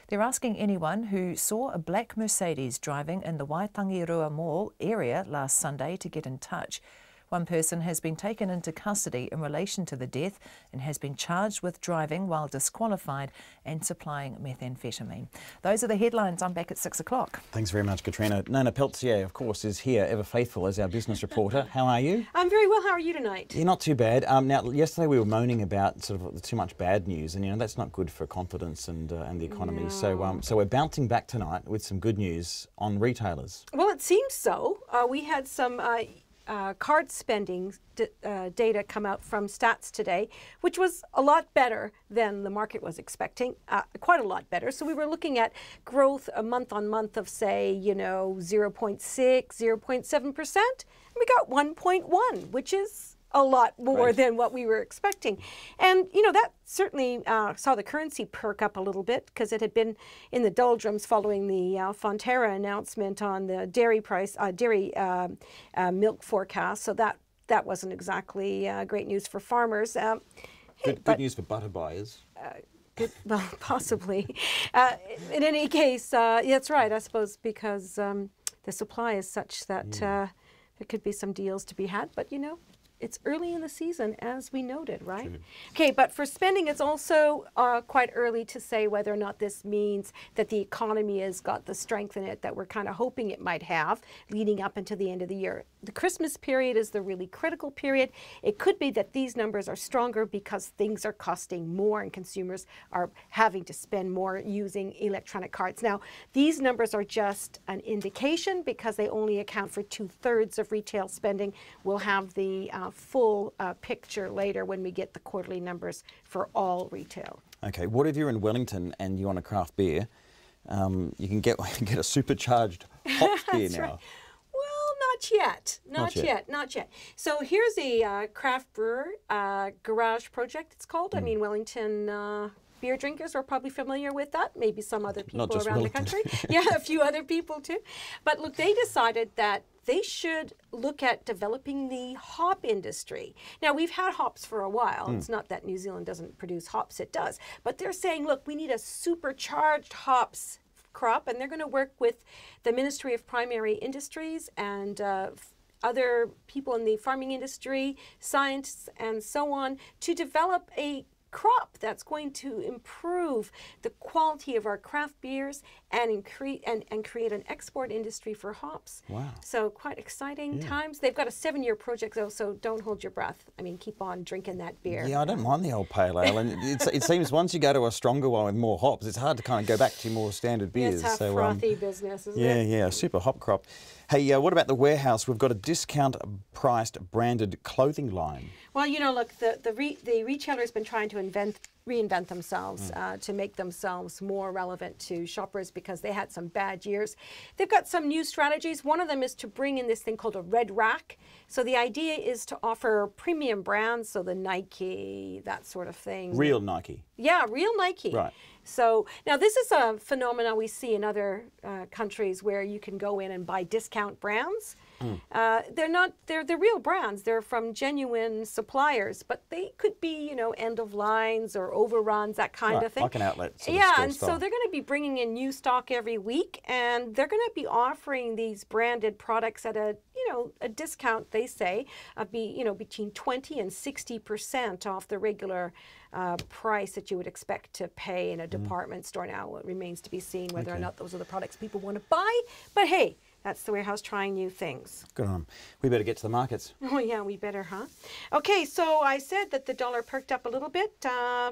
They're asking anyone who saw a black Mercedes driving in the Waitangirua Mall area last Sunday to get in touch. One person has been taken into custody in relation to the death and has been charged with driving while disqualified and supplying methamphetamine. Those are the headlines. I'm back at 6 o'clock. Thanks very much, Katrina. Nona Peltier, of course, is here, ever faithful as our business reporter. How are you? I'm very well. How are you tonight? Yeah, not too bad. Now, yesterday we were moaning about sort of too much bad news, and that's not good for confidence and the economy. No. So we're bouncing back tonight with some good news on retailers. Well, it seems so. We had some card spending data come out from Stats today, which was a lot better than the market was expecting, quite a lot better. So we were looking at growth a month on month of, say, 0.6, 0.7%. And we got 1.1, which is a lot more than what we were expecting. And, that certainly saw the currency perk up a little bit because it had been in the doldrums following the Fonterra announcement on the dairy milk forecast. So that wasn't exactly great news for farmers. Good news for butter buyers. Well, possibly. In any case, that's right, I suppose, because the supply is such that there could be some deals to be had. But, it's early in the season, as we noted, right? True. Okay, but for spending, it's also quite early to say whether or not this means that the economy has got the strength in it that we're kind of hoping it might have leading up into the end of the year. The Christmas period is the really critical period. It could be that these numbers are stronger because things are costing more and consumers are having to spend more using electronic cards. Now, these numbers are just an indication because they only account for 2/3 of retail spending. We'll have the full picture later when we get the quarterly numbers for all retail. Okay, what if you're in Wellington and you want a craft beer? You can get a supercharged hops beer now. Right. Well, not yet. So here's a craft brewer garage project, it's called. I mean, Wellington beer drinkers are probably familiar with that. Maybe some other people around Wellington. the country. Yeah, a few other people too. But look, they decided that they should look at developing the hop industry. Now, we've had hops for a while. It's not that New Zealand doesn't produce hops, it does. But they're saying, look, we need a supercharged hops crop, and they're going to work with the Ministry of Primary Industries and other people in the farming industry, scientists, and so on, to develop a crop that's going to improve the quality of our craft beers and create an export industry for hops. Wow. So quite exciting times. They've got a 7-year project though, so don't hold your breath. I mean, keep on drinking that beer. Yeah, I don't mind the old pale ale. And it seems once you go to a stronger one with more hops, it's hard to kind of go back to more standard beers. It's a frothy business, isn't it? Yeah, super hop crop. Hey, what about the warehouse? We've got a discount-priced branded clothing line. Well, look, the retailer's been trying to reinvent themselves to make themselves more relevant to shoppers because they had some bad years. They've got some new strategies. One of them is to bring in this thing called a red rack. So the idea is to offer premium brands, so the Nike, that sort of thing. Real Nike. Yeah, real Nike. Right. So now this is a phenomenon we see in other countries where you can go in and buy discount brands. They're real brands. They're from genuine suppliers, but they could be, end of lines or overruns, that kind of thing. Like an outlet. And so they're going to be bringing in new stock every week, and they're going to be offering these branded products at a discount, they say, between 20 and 60% off the regular price that you would expect to pay in a department store. Now, it remains to be seen whether or not those are the products people want to buy. But hey, that's the warehouse trying new things. Good on them. We better get to the markets. Oh, yeah, we better, huh? Okay, so I said that the dollar perked up a little bit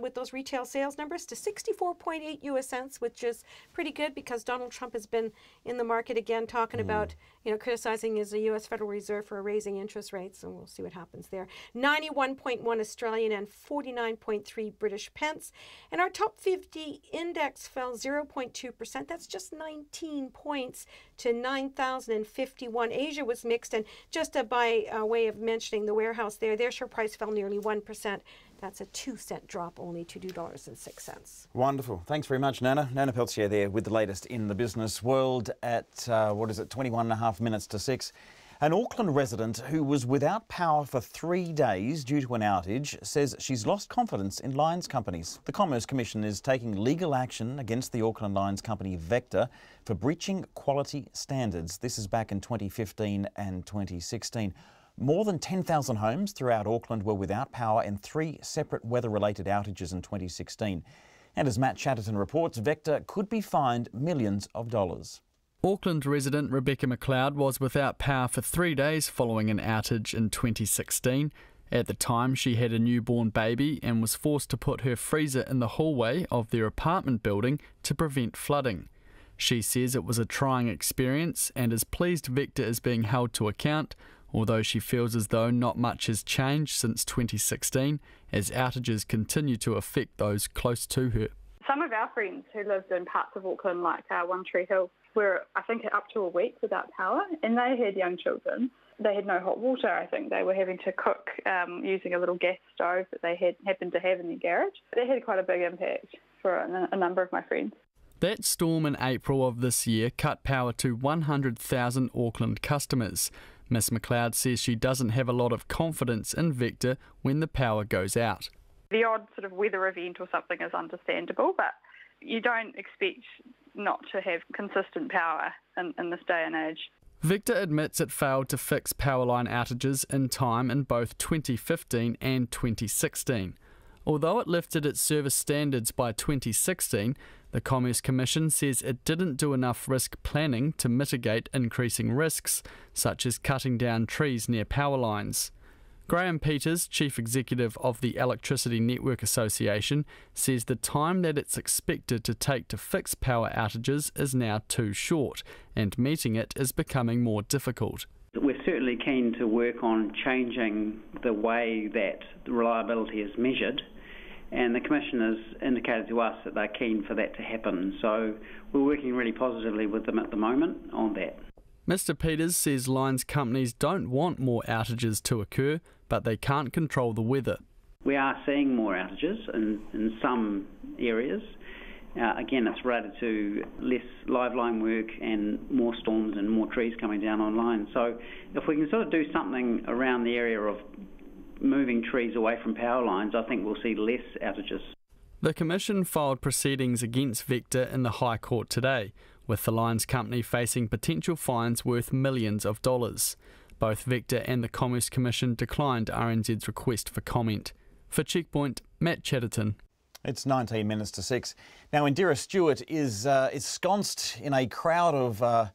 with those retail sales numbers to 64.8 US cents, which is pretty good because Donald Trump has been in the market again talking about, criticizing the U.S. Federal Reserve for raising interest rates, and we'll see what happens there. 91.1 Australian and 49.3 British pence. And our top 50 index fell 0.2%. That's just 19 points to 9,051. Asia was mixed, and just by way of mentioning the warehouse there, their share price fell nearly 1%. That's a 2-cent drop only to $2.06. Wonderful. Thanks very much, Nana. Nana Peltier there with the latest in the business world at, 21.5 minutes to 6. An Auckland resident who was without power for 3 days due to an outage says she's lost confidence in lines companies. The Commerce Commission is taking legal action against the Auckland Lines company Vector for breaching quality standards. This is back in 2015 and 2016. More than 10,000 homes throughout Auckland were without power in 3 separate weather-related outages in 2016. And as Matt Chatterton reports, Vector could be fined millions of dollars. Auckland resident Rebecca McLeod was without power for 3 days following an outage in 2016. At the time, she had a newborn baby and was forced to put her freezer in the hallway of their apartment building to prevent flooding. She says it was a trying experience and is pleased Vector is being held to account, although she feels as though not much has changed since 2016, as outages continue to affect those close to her. Some of our friends who lived in parts of Auckland, like One Tree Hill, were, I think, up to a week without power, and they had young children. They had no hot water, I think. They were having to cook using a little gas stove that they happened to have in their garage. That had quite a big impact for a number of my friends. That storm in April of this year cut power to 100,000 Auckland customers. Ms McLeod says she doesn't have a lot of confidence in Vector when the power goes out. The odd sort of weather event or something is understandable, but you don't expect not to have consistent power in this day and age. Vector admits it failed to fix powerline outages in time in both 2015 and 2016. Although it lifted its service standards by 2016, the Commerce Commission says it didn't do enough risk planning to mitigate increasing risks, such as cutting down trees near power lines. Graham Peters, Chief Executive of the Electricity Network Association, says the time that it's expected to take to fix power outages is now too short, and meeting it is becoming more difficult. We're certainly keen to work on changing the way that the reliability is measured, and the Commission has indicated to us that they're keen for that to happen. So we're working really positively with them at the moment on that. Mr Peters says lines companies don't want more outages to occur, but they can't control the weather. We are seeing more outages in some areas. Again, it's related to less live line work and more storms and more trees coming down on line. So if we can sort of do something around the area of moving trees away from power lines, I think we'll see less outages. The Commission filed proceedings against Vector in the High Court today, with the lines company facing potential fines worth millions of dollars. Both Vector and the Commerce Commission declined RNZ's request for comment. For Checkpoint, Matt Chatterton. It's 19 minutes to 6. Now, Indira Stewart is ensconced in a crowd of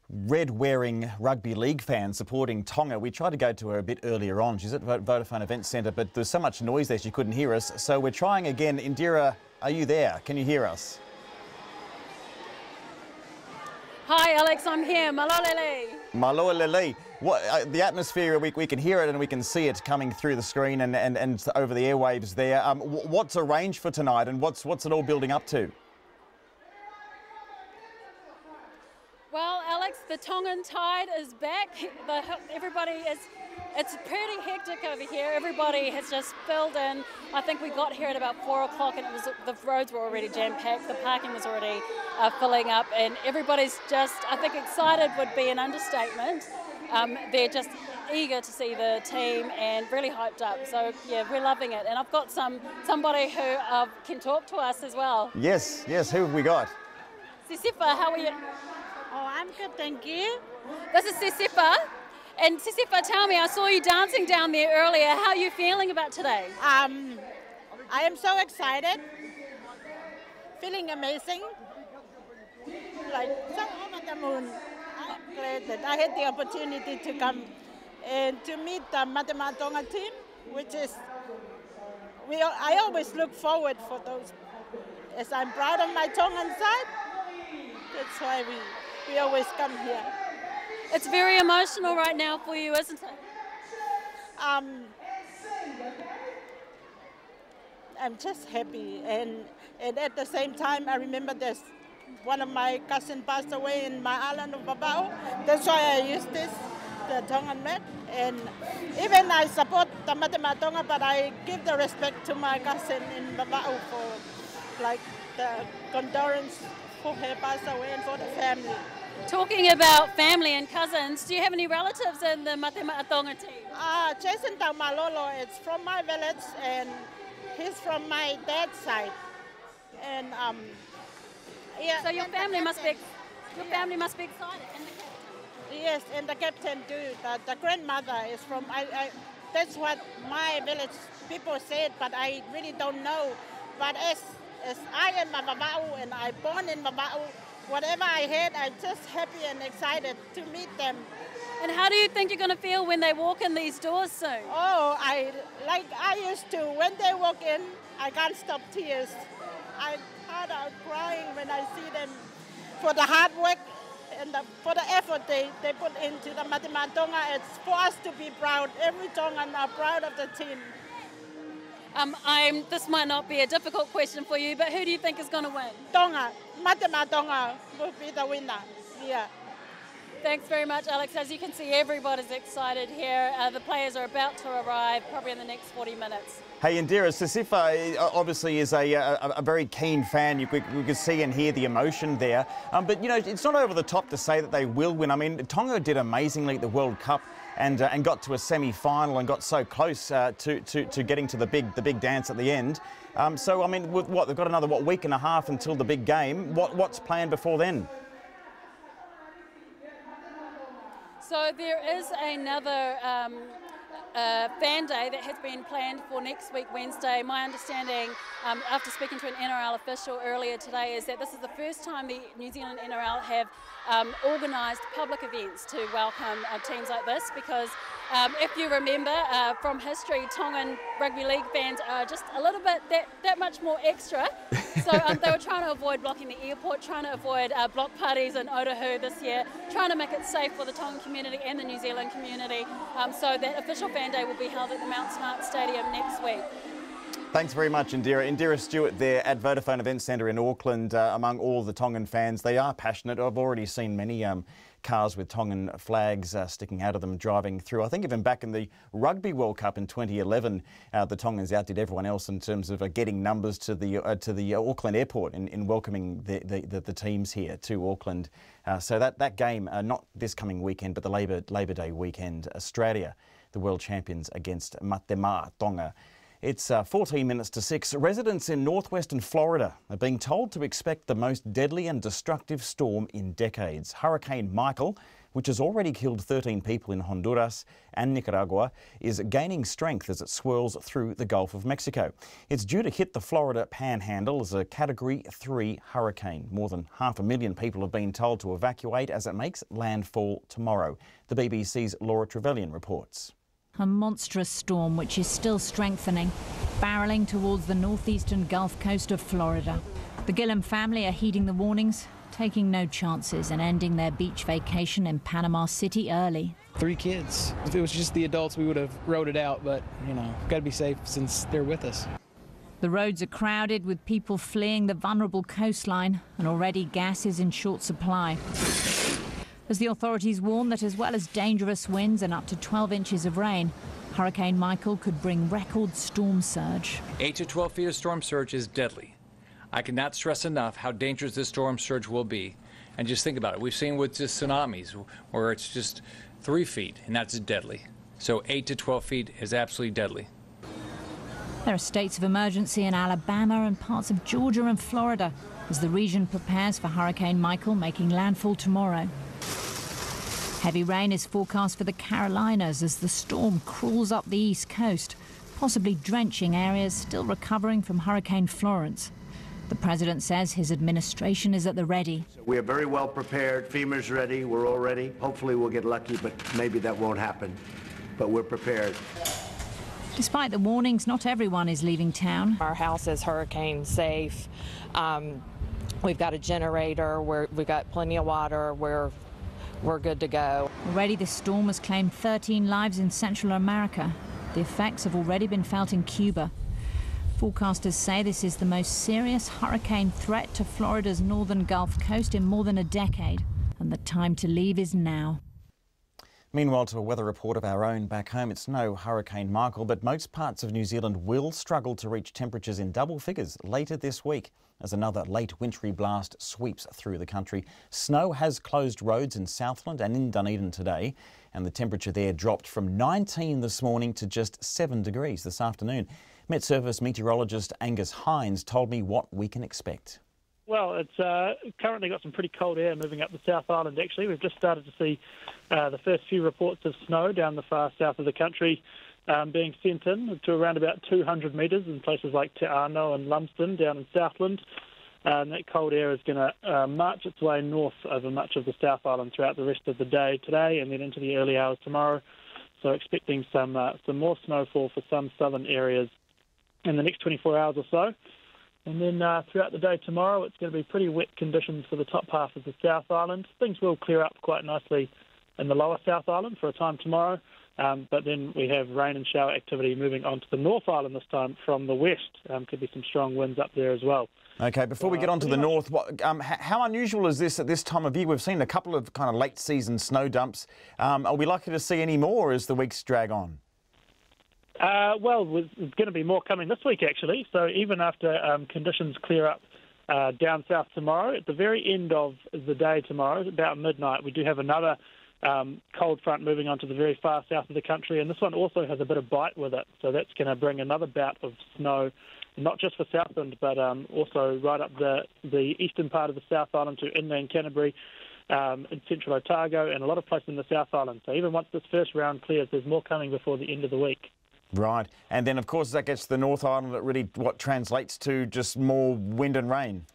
red-wearing rugby league fans supporting Tonga. We tried to go to her a bit earlier on. She's at Vodafone Event Centre, but there's so much noise there she couldn't hear us. So we're trying again. Indira, are you there? Can you hear us? Hi, Alex, I'm here. Malolele. Malolele. What, the atmosphere, we can hear it and we can see it coming through the screen and over the airwaves there. What's arranged for tonight and what's it all building up to? Well, Alex, the Tongan tide is back. It's pretty hectic over here. Everybody has just filled in. I think we got here at about 4 o'clock and the roads were already jam-packed. The parking was already filling up and everybody's just, I think excited would be an understatement. They're just eager to see the team and really hyped up. So, yeah, we're loving it. And I've got somebody who can talk to us as well. Yes, who have we got? Sisipa, how are you? Oh, I'm good, thank you. This is Sisipa. And Sisipa, tell me, I saw you dancing down there earlier. How are you feeling about today? I am so excited. Feeling amazing. Like, so over the moon. I'm glad that I had the opportunity to come and to meet the Matema Tonga team, which is, I always look forward for those, as I'm proud of my Tongan side. That's why we always come here. It's very emotional right now for you, isn't it? I'm just happy, and at the same time, I remember there's one of my cousins passed away in my island of Babao. That's why I use the Tongan map. And even I support the Matema Tonga, but I give the respect to my cousin in Babao for like the condolence for her passed away and for the family. Talking about family and cousins, do you have any relatives in the Matema Tonga team? Jason Taumalolo, it's from my village and he's from my dad's side. And yeah. So your family must be excited. And yes, and the captain too. The grandmother is from. That's what my village people said, but I really don't know. But as I am a Babao and I born in Babao, whatever I had, I'm just happy and excited to meet them. And how do you think you're going to feel when they walk in these doors soon? Oh, I used to. When they walk in, I can't stop tears. I start out crying when I see them for the hard work and for the effort they put into the Matima Tonga. It's for us to be proud. Every Tongan are proud of the team. This might not be a difficult question for you, but who do you think is going to win? Tonga. Matima Tonga will be the winner. Yeah. Thanks very much, Alex. As you can see, everybody's excited here. The players are about to arrive, probably in the next 40 minutes. Hey, Indira, Sisifa obviously is a very keen fan. We can see and hear the emotion there. But, you know, it's not over the top to say that they will win. I mean, Tonga did amazingly at the World Cup and got to a semi-final and got so close to getting to the big dance at the end. So, I mean, they've got another, week and a half until the big game. What's planned before then? So there is another fan day that has been planned for next week, Wednesday. My understanding, after speaking to an NRL official earlier today, is that this is the first time the New Zealand NRL have organised public events to welcome teams like this, because if you remember from history, Tongan rugby league fans are just a little bit that much more extra. So they were trying to avoid blocking the airport, trying to avoid block parties in Otahu this year, trying to make it safe for the Tongan community and the New Zealand community. So that official fan day will be held at the Mount Smart Stadium next week. Thanks very much, Indira. Indira Stewart there at Vodafone Event Centre in Auckland. Among all the Tongan fans, they are passionate. I've already seen many cars with Tongan flags sticking out of them driving through. I think even back in the Rugby World Cup in 2011, the Tongans outdid everyone else in terms of getting numbers to the Auckland airport in welcoming the teams here to Auckland. So that game, not this coming weekend, but the Labor Day weekend, Australia, the world champions against Matima Tonga. It's 14 minutes to 6. Residents in northwestern Florida are being told to expect the most deadly and destructive storm in decades. Hurricane Michael, which has already killed 13 people in Honduras and Nicaragua, is gaining strength as it swirls through the Gulf of Mexico. It's due to hit the Florida Panhandle as a Category 3 hurricane. More than 500,000 people have been told to evacuate as it makes landfall tomorrow. The BBC's Laura Trevelyan reports. A monstrous storm which is still strengthening, barrelling towards the northeastern Gulf Coast of Florida. The Gillum family are heeding the warnings, taking no chances and ending their beach vacation in Panama City early. 3 kids. If it was just the adults, we would have rode it out, but, you know, got to be safe since they're with us. The roads are crowded with people fleeing the vulnerable coastline, and already gas is in short supply. As the authorities warn that as well as dangerous winds and up to 12 inches of rain, Hurricane Michael could bring record storm surge. 8 to 12 feet of storm surge is deadly. I cannot stress enough how dangerous this storm surge will be. And just think about it. We've seen with just tsunamis where it's just 3 feet, and that's deadly. So 8 to 12 feet is absolutely deadly. There are states of emergency in Alabama and parts of Georgia and Florida as the region prepares for Hurricane Michael making landfall tomorrow. Heavy rain is forecast for the Carolinas as the storm crawls up the east coast, possibly drenching areas still recovering from Hurricane Florence. The president says his administration is at the ready. We are very well prepared. FEMA's ready. We're all ready. Hopefully we'll get lucky, but maybe that won't happen. But we're prepared. Despite the warnings, not everyone is leaving town. Our house is hurricane safe. We've got a generator. We've got plenty of water. We're good to go. Already this storm has claimed 13 lives in Central America. The effects have already been felt in Cuba. Forecasters say this is the most serious hurricane threat to Florida's northern Gulf Coast in more than a decade, and the time to leave is now. Meanwhile, to a weather report of our own back home, it's no Hurricane Michael, but most parts of New Zealand will struggle to reach temperatures in double figures later this week as another late wintry blast sweeps through the country. Snow has closed roads in Southland and in Dunedin today, and the temperature there dropped from 19 this morning to just 7 degrees this afternoon. Met Service meteorologist Angus Hines told me what we can expect. Well, it's currently got some pretty cold air moving up the South Island, actually. We've just started to see the first few reports of snow down the far south of the country being sent in to around about 200 metres in places like Te Anau and Lumsden down in Southland. And that cold air is going to march its way north over much of the South Island throughout the rest of the day today and then into the early hours tomorrow. So expecting some more snowfall for some southern areas in the next 24 hours or so. And then throughout the day tomorrow, it's going to be pretty wet conditions for the top half of the South Island. Things will clear up quite nicely in the lower South Island for a time tomorrow. But then we have rain and shower activity moving onto the North Island this time from the west. Could be some strong winds up there as well. OK, before we get on to the north, how unusual is this at this time of year? We've seen a couple of kind of late season snow dumps. Are we likely to see any more as the weeks drag on? Well, there's going to be more coming this week, actually. So even after conditions clear up down south tomorrow, at the very end of the day tomorrow, about midnight, we do have another cold front moving on to the very far south of the country, and this one also has a bit of bite with it. So that's going to bring another bout of snow, not just for Southland, but also right up the eastern part of the South Island to inland Canterbury, in central Otago, and a lot of places in the South Island. So even once this first round clears, there's more coming before the end of the week. Right, and then of course that gets to the North Island, it really translates to just more wind and rain.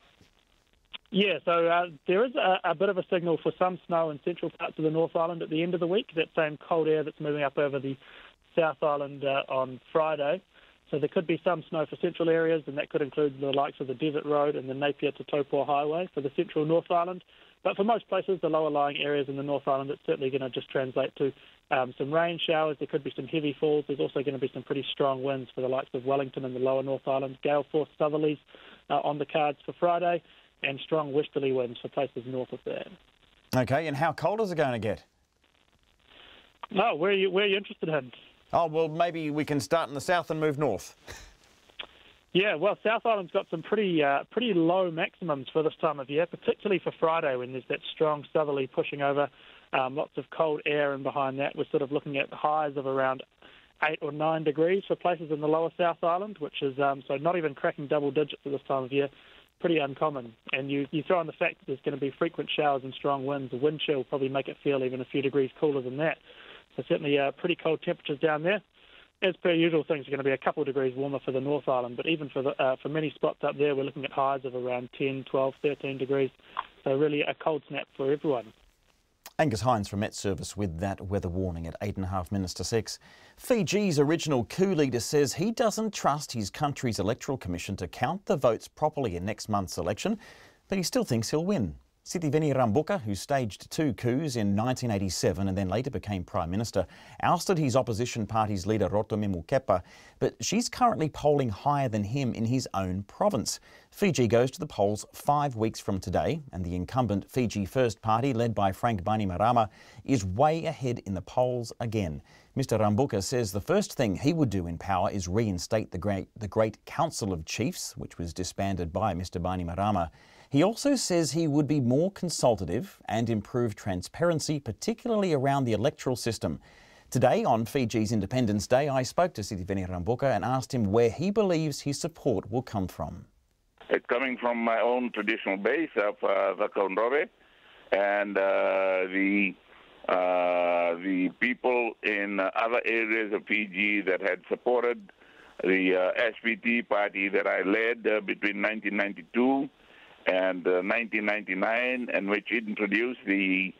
Yeah, so there is a bit of a signal for some snow in central parts of the North Island at the end of the week, that same cold air that's moving up over the South Island on Friday. So there could be some snow for central areas, and that could include the likes of the Desert Road and the Napier to Taupo Highway for the central North Island. But for most places, the lower lying areas in the North Island, it's certainly going to just translate to some rain showers. There could be some heavy falls. There's also going to be some pretty strong winds for the likes of Wellington and the lower North Island. Gale force southerlies on the cards for Friday, and strong westerly winds for places north of that. OK, and how cold is it going to get? Oh, where are you interested in? Oh, well, maybe we can start in the south and move north. Yeah, well, South Island's got some pretty low maximums for this time of year, particularly for Friday when there's that strong southerly pushing over, lots of cold air, and behind that we're sort of looking at highs of around 8 or 9 degrees for places in the lower South Island, which is so not even cracking double digits at this time of year. Pretty uncommon. And you throw in the fact that there's going to be frequent showers and strong winds. The wind chill will probably make it feel even a few degrees cooler than that. So certainly pretty cold temperatures down there. As per usual, things are going to be a couple of degrees warmer for the North Island, but even for many spots up there, we're looking at highs of around 10, 12, 13 degrees. So really a cold snap for everyone. Angus Hines from Met Service with that weather warning at 8.5 minutes to 6. Fiji's original coup leader says he doesn't trust his country's electoral commission to count the votes properly in next month's election, but he still thinks he'll win. Sitiveni Rabuka, who staged 2 coups in 1987 and then later became Prime Minister, ousted his opposition party's leader Rotome Mukepa, but she's currently polling higher than him in his own province. Fiji goes to the polls 5 weeks from today, and the incumbent Fiji First Party, led by Frank Bainimarama, is way ahead in the polls again. Mr Rabuka says the first thing he would do in power is reinstate the Great Council of Chiefs, which was disbanded by Mr Bainimarama. He also says he would be more consultative and improve transparency, particularly around the electoral system. Today, on Fiji's Independence Day, I spoke to Sitiveni Rabuka and asked him where he believes his support will come from. It's coming from my own traditional base of the Kaunrobe, and the people in other areas of Fiji that had supported the SPT party that I led between 1992 and 1999, and which introduced the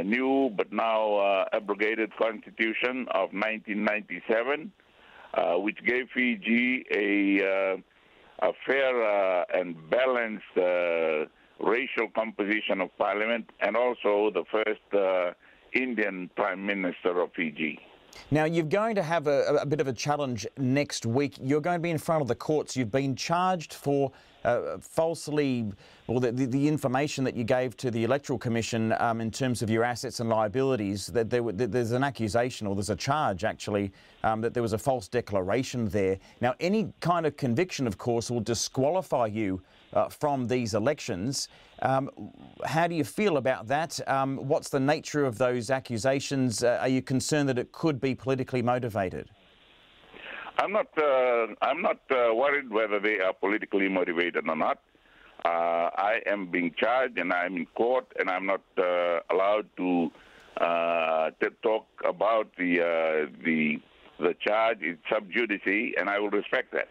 new but now abrogated Constitution of 1997, which gave Fiji a fair and balanced racial composition of parliament, and also the first Indian Prime Minister of Fiji. Now, you're going to have a bit of a challenge next week. You're going to be in front of the courts. You've been charged for falsely, or the information that you gave to the Electoral Commission in terms of your assets and liabilities, that there's an accusation, or there's a charge actually, that there was a false declaration there. Now, any kind of conviction, of course, will disqualify you from these elections. How do you feel about that? What's the nature of those accusations? Are you concerned that it could be politically motivated? I'm not worried whether they are politically motivated or not. I am being charged, and I'm in court, and I'm not allowed to talk about the charge. It's sub judice, and I will respect that.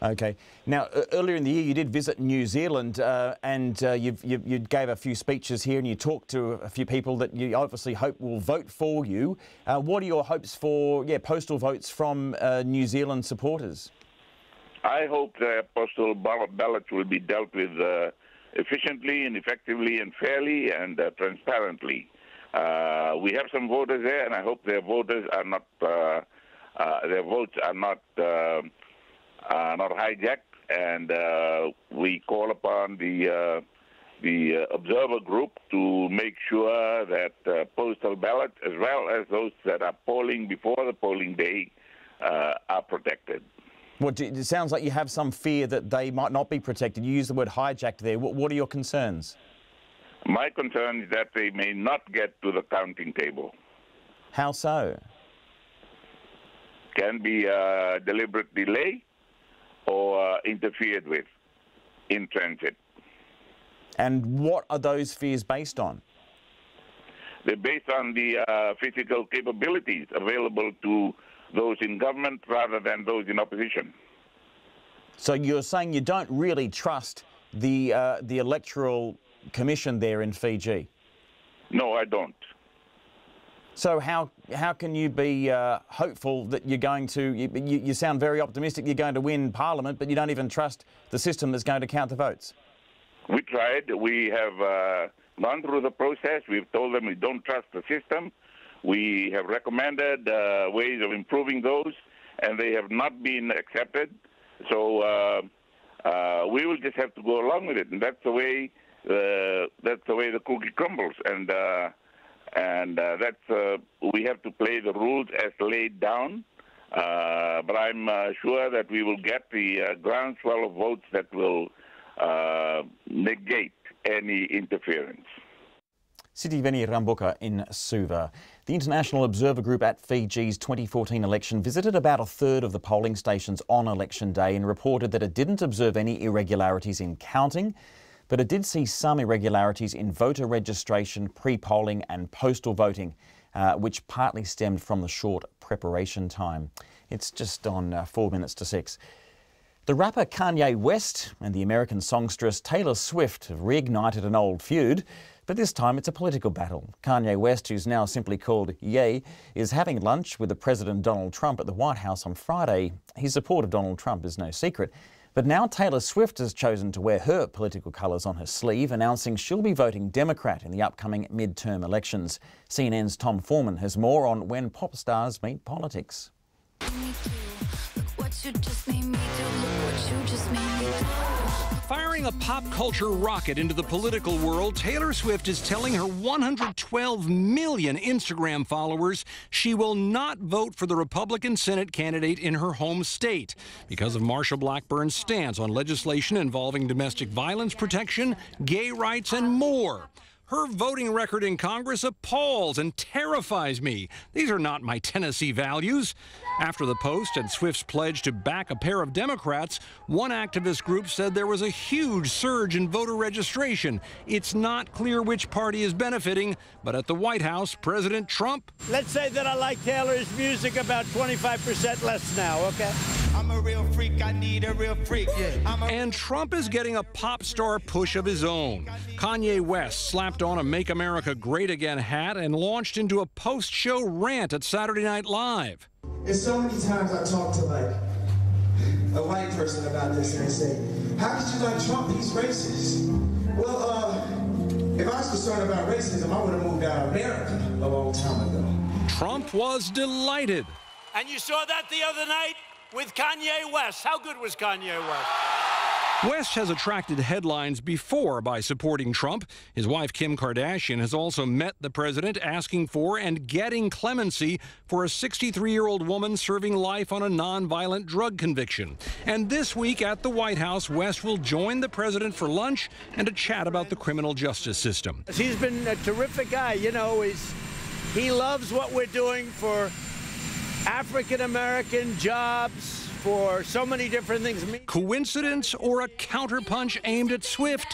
Okay. Now, earlier in the year, you did visit New Zealand, and you gave a few speeches here, and you talked to a few people that you obviously hope will vote for you. What are your hopes for, postal votes from New Zealand supporters? I hope the postal ballots will be dealt with efficiently and effectively and fairly and transparently. We have some voters there, and I hope their voters are not their votes are not hijacked. And we call upon the observer group to make sure that postal ballots, as well as those that are polling before the polling day, are protected. It sounds like you have some fear that they might not be protected. You use the word hijacked there. What are your concerns? My concern is that they may not get to the counting table. How so? Can be a deliberate delay or interfered with in transit. And what are those fears based on? They're based on the physical capabilities available to those in government rather than those in opposition. So you're saying you don't really trust the Electoral Commission there in Fiji? No, I don't. So how can you be hopeful that you're going to, you sound very optimistic you're going to win Parliament, but you don't even trust the system that's going to count the votes? We tried. We have gone through the process. We've told them we don't trust the system. We have recommended ways of improving those, and they have not been accepted. So we will just have to go along with it, and that's the way the cookie crumbles. And we have to play the rules as laid down. But I'm sure that we will get the groundswell of votes that will negate any interference. Sitiveni Rambuka in Suva. The International Observer Group at Fiji's 2014 election visited about a third of the polling stations on election day and reported that it didn't observe any irregularities in counting, but it did see some irregularities in voter registration, pre-polling and postal voting, which partly stemmed from the short preparation time. It's just on 4 minutes to 6. The rapper Kanye West and the American songstress Taylor Swift have reignited an old feud, but this time it's a political battle. Kanye West, who's now simply called Ye, is having lunch with the President Donald Trump at the White House on Friday. His support of Donald Trump is no secret. But now Taylor Swift has chosen to wear her political colours on her sleeve, announcing she'll be voting Democrat in the upcoming midterm elections. CNN's Tom Foreman has more on when pop stars meet politics. Firing a pop culture rocket into the political world, Taylor Swift is telling her 112 million Instagram followers she will not vote for the Republican Senate candidate in her home state because of Marsha Blackburn's stance on legislation involving domestic violence protection, gay rights, and more. Her voting record in Congress appalls and terrifies me. These are not my Tennessee values. After the post and Swift's pledge to back a pair of Democrats, one activist group said there was a huge surge in voter registration. It's not clear which party is benefiting, but at the White House, President Trump... Let's say that I like Taylor's music about 25% less now, okay? I'm a real freak, I need a real freak. Yeah. And Trump is getting a pop star push of his own. Kanye West slapped on a Make America Great Again hat and launched into a post-show rant at Saturday Night Live. And so many times I talk to like a white person about this and they say, how could you like Trump? He's racist. Well, if I was concerned about racism, I would have moved out of America a long time ago. Trump was delighted. And you saw that the other night with Kanye West. How good was Kanye West? West has attracted headlines before by supporting Trump. His wife, Kim Kardashian, has also met the president asking for and getting clemency for a 63-year-old woman serving life on a nonviolent drug conviction. And this week at the White House, West will join the president for lunch and a chat about the criminal justice system. He's been a terrific guy. You know, he loves what we're doing for African-American jobs, for so many different things. Coincidence or a counterpunch aimed at Swift?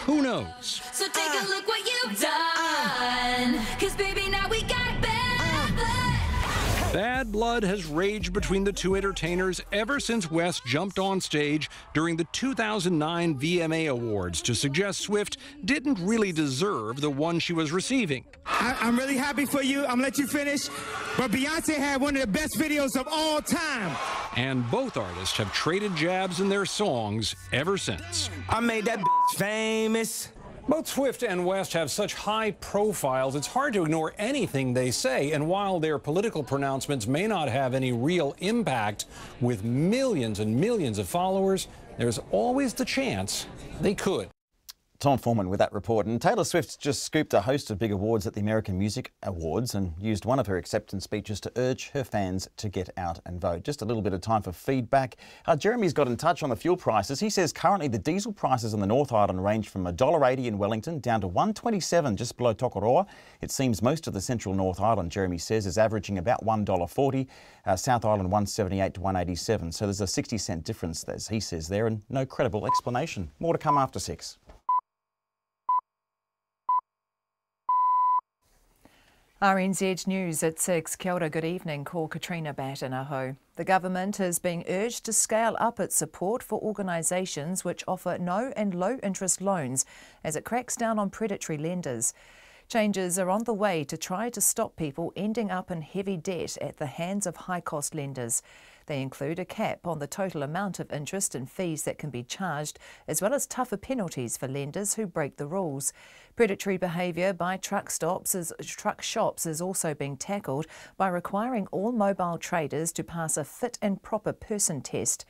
Who knows? So take a look what you've done, 'cause baby, now we got bad blood. Bad blood has raged between the two entertainers ever since West jumped on stage during the 2009 VMA Awards to suggest Swift didn't really deserve the one she was receiving. I'm really happy for you. I'm gonna let you finish. But Beyonce had one of the best videos of all time. And both artists have traded jabs in their songs ever since. I made that bitch famous. Both Swift and West have such high profiles, it's hard to ignore anything they say. And while their political pronouncements may not have any real impact with millions and millions of followers, there's always the chance they could. Tom Foreman with that report. And Taylor Swift just scooped a host of big awards at the American Music Awards and used one of her acceptance speeches to urge her fans to get out and vote. Just a little bit of time for feedback. Jeremy's got in touch on the fuel prices. He says currently the diesel prices on the North Island range from $1.80 in Wellington down to $1.27 just below Tokoroa. It seems most of the central North Island, Jeremy says, is averaging about $1.40. South Island $1.78 to $1.87. So there's a 60-cent difference, as he says there, and no credible explanation. More to come after 6. RNZ News at 6. Kia ora, good evening. Ko Katrina Batten aho. The government is being urged to scale up its support for organisations which offer no and low interest loans as it cracks down on predatory lenders. Changes are on the way to try to stop people ending up in heavy debt at the hands of high-cost lenders. They include a cap on the total amount of interest and fees that can be charged, as well as tougher penalties for lenders who break the rules. Predatory behaviour by truck shops is also being tackled by requiring all mobile traders to pass a fit and proper person test.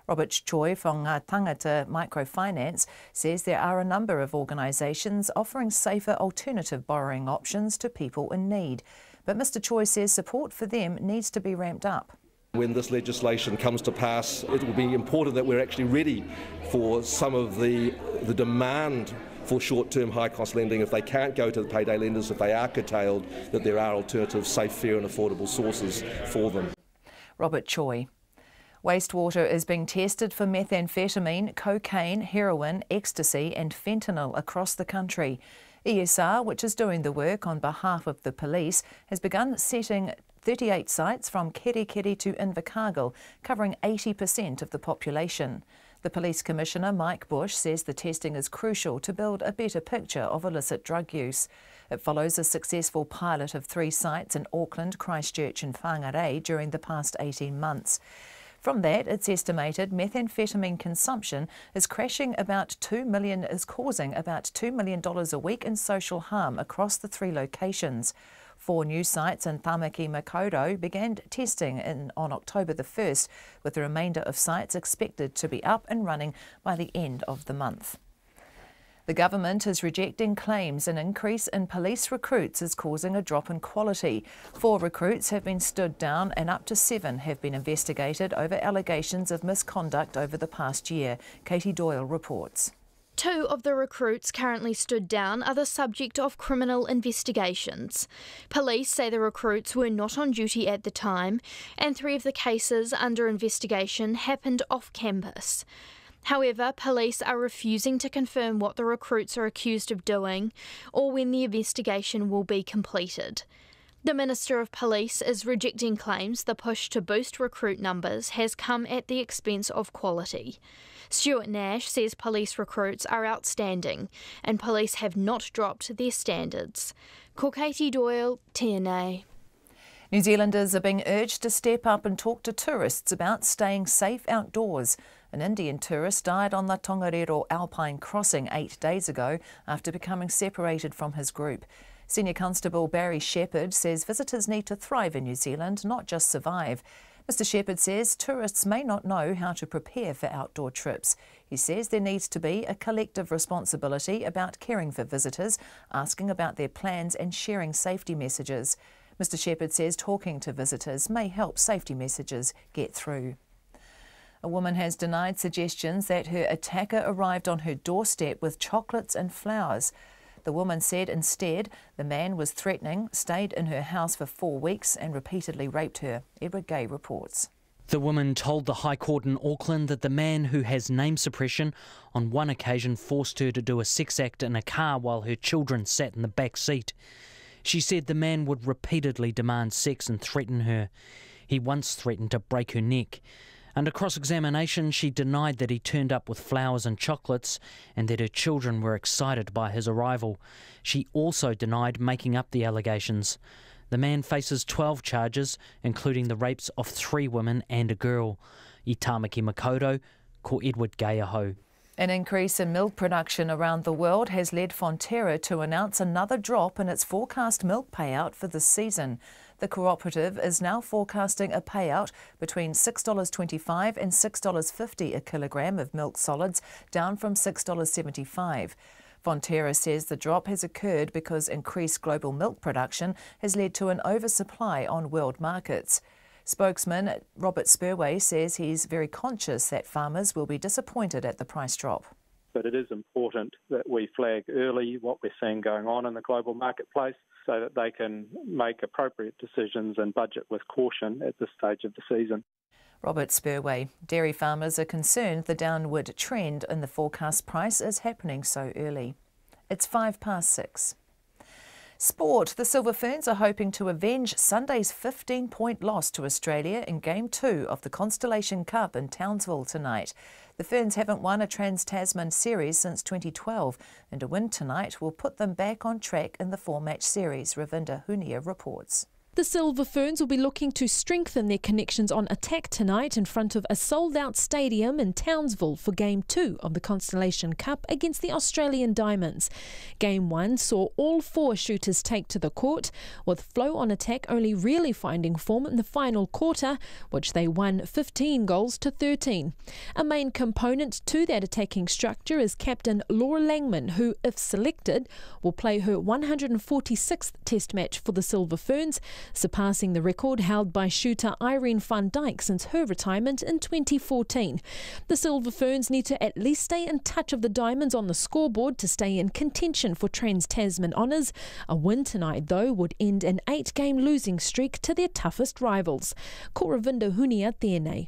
Robert Choi from Tangata Microfinance says there are a number of organisations offering safer alternative borrowing options to people in need. But Mr Choi says support for them needs to be ramped up. When this legislation comes to pass, it will be important that we're actually ready for some of the demand for short-term high-cost lending. If they can't go to the payday lenders, if they are curtailed, that there are alternative, safe, fair and affordable sources for them. Robert Choi. Wastewater is being tested for methamphetamine, cocaine, heroin, ecstasy and fentanyl across the country. ESR, which is doing the work on behalf of the police, has begun setting 38 sites from Kerikeri to Invercargill, covering 80% of the population. The Police Commissioner, Mike Bush, says the testing is crucial to build a better picture of illicit drug use. It follows a successful pilot of 3 sites in Auckland, Christchurch and Whangarei during the past 18 months. From that, it's estimated methamphetamine consumption is causing about $2 million a week in social harm across the 3 locations. 4 new sites in Tamaki Makaurau began testing on October the 1st, with the remainder of sites expected to be up and running by the end of the month. The government is rejecting claims an increase in police recruits is causing a drop in quality. 4 recruits have been stood down and up to 7 have been investigated over allegations of misconduct over the past year. Katie Doyle reports. 2 of the recruits currently stood down are the subject of criminal investigations. Police say the recruits were not on duty at the time, and 3 of the cases under investigation happened off campus. However, police are refusing to confirm what the recruits are accused of doing or when the investigation will be completed. The Minister of Police is rejecting claims the push to boost recruit numbers has come at the expense of quality. Stuart Nash says police recruits are outstanding and police have not dropped their standards. Ko Katie Doyle, TNA. New Zealanders are being urged to step up and talk to tourists about staying safe outdoors. An Indian tourist died on the Tongariro Alpine crossing 8 days ago after becoming separated from his group. Senior Constable Barry Shepherd says visitors need to thrive in New Zealand, not just survive. Mr Shepherd says tourists may not know how to prepare for outdoor trips. He says there needs to be a collective responsibility about caring for visitors, asking about their plans and sharing safety messages. Mr Shepherd says talking to visitors may help safety messages get through. A woman has denied suggestions that her attacker arrived on her doorstep with chocolates and flowers. The woman said instead the man was threatening, stayed in her house for 4 weeks and repeatedly raped her. Edward Gay reports. The woman told the High Court in Auckland that the man, who has name suppression, on one occasion forced her to do a sex act in a car while her children sat in the back seat. She said the man would repeatedly demand sex and threaten her. He once threatened to break her neck. Under cross-examination, she denied that he turned up with flowers and chocolates and that her children were excited by his arrival. She also denied making up the allegations. The man faces 12 charges, including the rapes of 3 women and a girl. I Tāmaki Makaurau, ko Edward Gaiaho. An increase in milk production around the world has led Fonterra to announce another drop in its forecast milk payout for this season. The cooperative is now forecasting a payout between $6.25 and $6.50 a kilogram of milk solids, down from $6.75. Fonterra says the drop has occurred because increased global milk production has led to an oversupply on world markets. Spokesman Robert Spurway says he's very conscious that farmers will be disappointed at the price drop. But it is important that we flag early what we're seeing going on in the global marketplace so that they can make appropriate decisions and budget with caution at this stage of the season. Robert Spurway. Dairy farmers are concerned the downward trend in the forecast price is happening so early. It's 6:05. Sport. The Silver Ferns are hoping to avenge Sunday's 15-point loss to Australia in Game 2 of the Constellation Cup in Townsville tonight. The Ferns haven't won a Trans-Tasman series since 2012, and a win tonight will put them back on track in the 4-match series, Ravinda Hunia reports. The Silver Ferns will be looking to strengthen their connections on attack tonight in front of a sold-out stadium in Townsville for Game 2 of the Constellation Cup against the Australian Diamonds. Game 1 saw all 4 shooters take to the court, with Flow on attack only really finding form in the final quarter, which they won 15 goals to 13. A main component to that attacking structure is captain Laura Langman, who, if selected, will play her 146th Test match for the Silver Ferns, surpassing the record held by shooter Irene van Dijk since her retirement in 2014. The Silver Ferns need to at least stay in touch of the Diamonds on the scoreboard to stay in contention for Trans-Tasman honours. A win tonight, though, would end an 8-game losing streak to their toughest rivals. Ko Ravinda Hunia tēnei.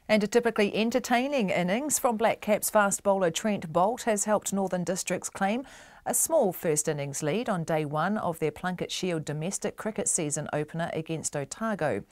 And a typically entertaining innings from Black Caps fast bowler Trent Boult has helped Northern Districts claim a small first innings lead on day 1 of their Plunket Shield domestic cricket season opener against Otago.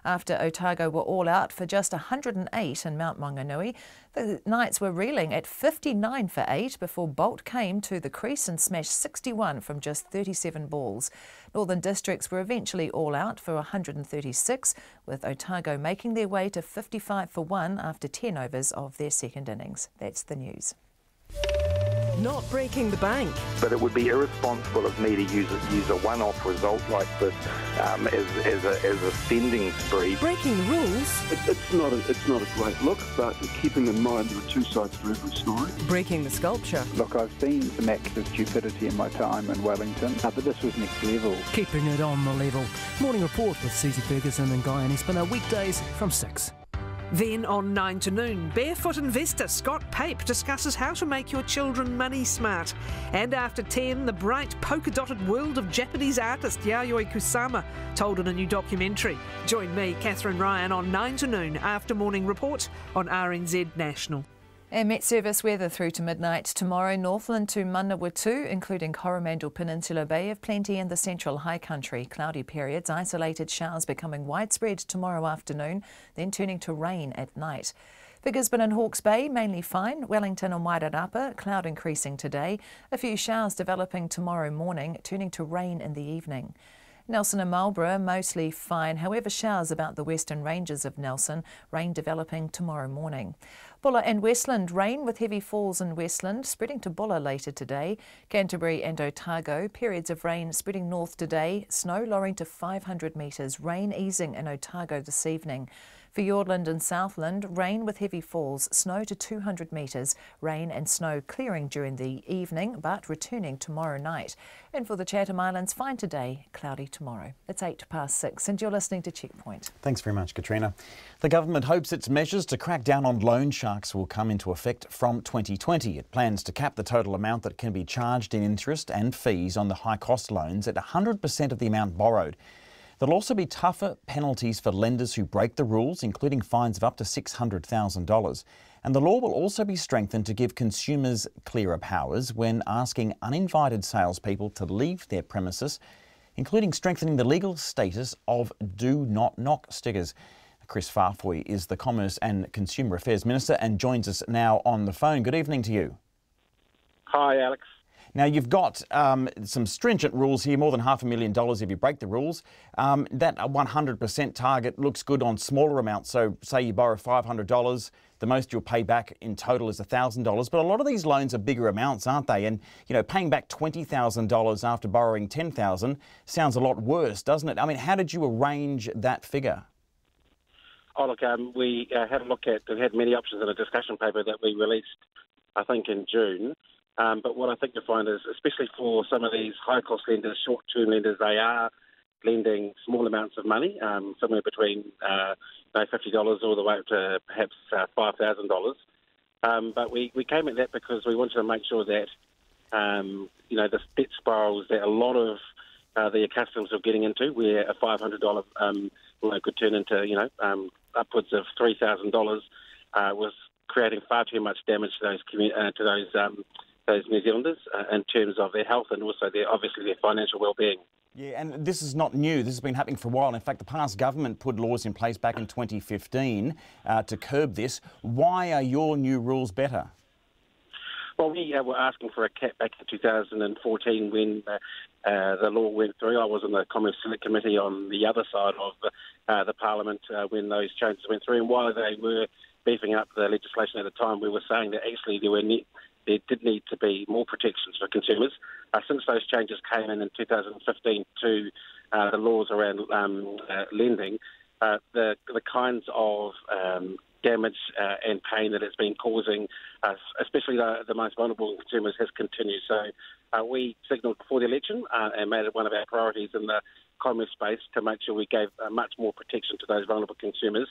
After Otago were all out for just 108 in Mount Maunganui, the Knights were reeling at 59 for 8 before Boult came to the crease and smashed 61 from just 37 balls. Northern Districts were eventually all out for 136, with Otago making their way to 55 for 1 after 10 overs of their second innings. That's the news. Not breaking the bank. But it would be irresponsible of me to use a one-off result like this as a spending spree. Breaking the rules. It's not a great look, but keeping in mind there are 2 sides to every story. Breaking the sculpture. Look, I've seen some acts of stupidity in my time in Wellington, but this was next level. Keeping it on the level. Morning Report with Susie Ferguson and Guy Espiner, weekdays from 6. Then on 9 to noon, barefoot investor Scott Pape discusses how to make your children money smart. And after 10, the bright polka-dotted world of Japanese artist Yayoi Kusama, told in a new documentary. Join me, Catherine Ryan, on 9 to noon after Morning Report on RNZ National. And Met Service weather through to midnight tomorrow. Northland to Manawatu, including Coromandel Peninsula Bay of Plenty in the central high country. Cloudy periods, isolated showers becoming widespread tomorrow afternoon, then turning to rain at night. For Gisborne and Hawke's Bay, mainly fine. Wellington and Wairarapa, cloud increasing today. A few showers developing tomorrow morning, turning to rain in the evening. Nelson and Marlborough, mostly fine. However, showers about the western ranges of Nelson, rain developing tomorrow morning. Bulla and Westland, rain with heavy falls in Westland, spreading to Bulla later today. Canterbury and Otago, periods of rain spreading north today. Snow lowering to 500 metres, rain easing in Otago this evening. For Fiordland and Southland, rain with heavy falls, snow to 200 metres, rain and snow clearing during the evening but returning tomorrow night. And for the Chatham Islands, fine today, cloudy tomorrow. It's 6:08 and you're listening to Checkpoint. Thanks very much, Katrina. The government hopes its measures to crack down on loan sharks will come into effect from 2020. It plans to cap the total amount that can be charged in interest and fees on the high-cost loans at 100% of the amount borrowed. There'll also be tougher penalties for lenders who break the rules, including fines of up to $600,000. And the law will also be strengthened to give consumers clearer powers when asking uninvited salespeople to leave their premises, including strengthening the legal status of Do Not Knock stickers. Chris Farfoy is the Commerce and Consumer Affairs Minister and joins us now on the phone. Good evening to you. Hi, Alex. Now, you've got some stringent rules here, more than $500,000 if you break the rules. That 100% target looks good on smaller amounts. So say you borrow $500, the most you'll pay back in total is $1,000. But a lot of these loans are bigger amounts, aren't they? And, you know, paying back $20,000 after borrowing $10,000 sounds a lot worse, doesn't it? I mean, how did you arrange that figure? Oh, look, we had a look at, we had many options in a discussion paper that we released, I think, in June. But what I think you'll find is, especially for some of these high-cost lenders, short-term lenders, they are lending small amounts of money, somewhere between $50 all the way up to perhaps $5,000. But we came at that because we wanted to make sure that, the debt spirals that a lot of the customers are getting into, where a $500 loan could turn into, upwards of $3,000, was creating far too much damage to those New Zealanders in terms of their health and also obviously their financial well-being. Yeah, and this is not new. This has been happening for a while. In fact, the past government put laws in place back in 2015 to curb this. Why are your new rules better? Well, we were asking for a cap back in 2014 when the law went through. I was on the Commerce Select Committee on the other side of the Parliament when those changes went through. And while they were beefing up the legislation at the time, we were saying that actually there did need to be more protections for consumers. Since those changes came in 2015 to the laws around lending, the kinds of damage and pain that it's been causing, especially the most vulnerable consumers, has continued. So we signalled before the election and made it one of our priorities in the commerce space to make sure we gave much more protection to those vulnerable consumers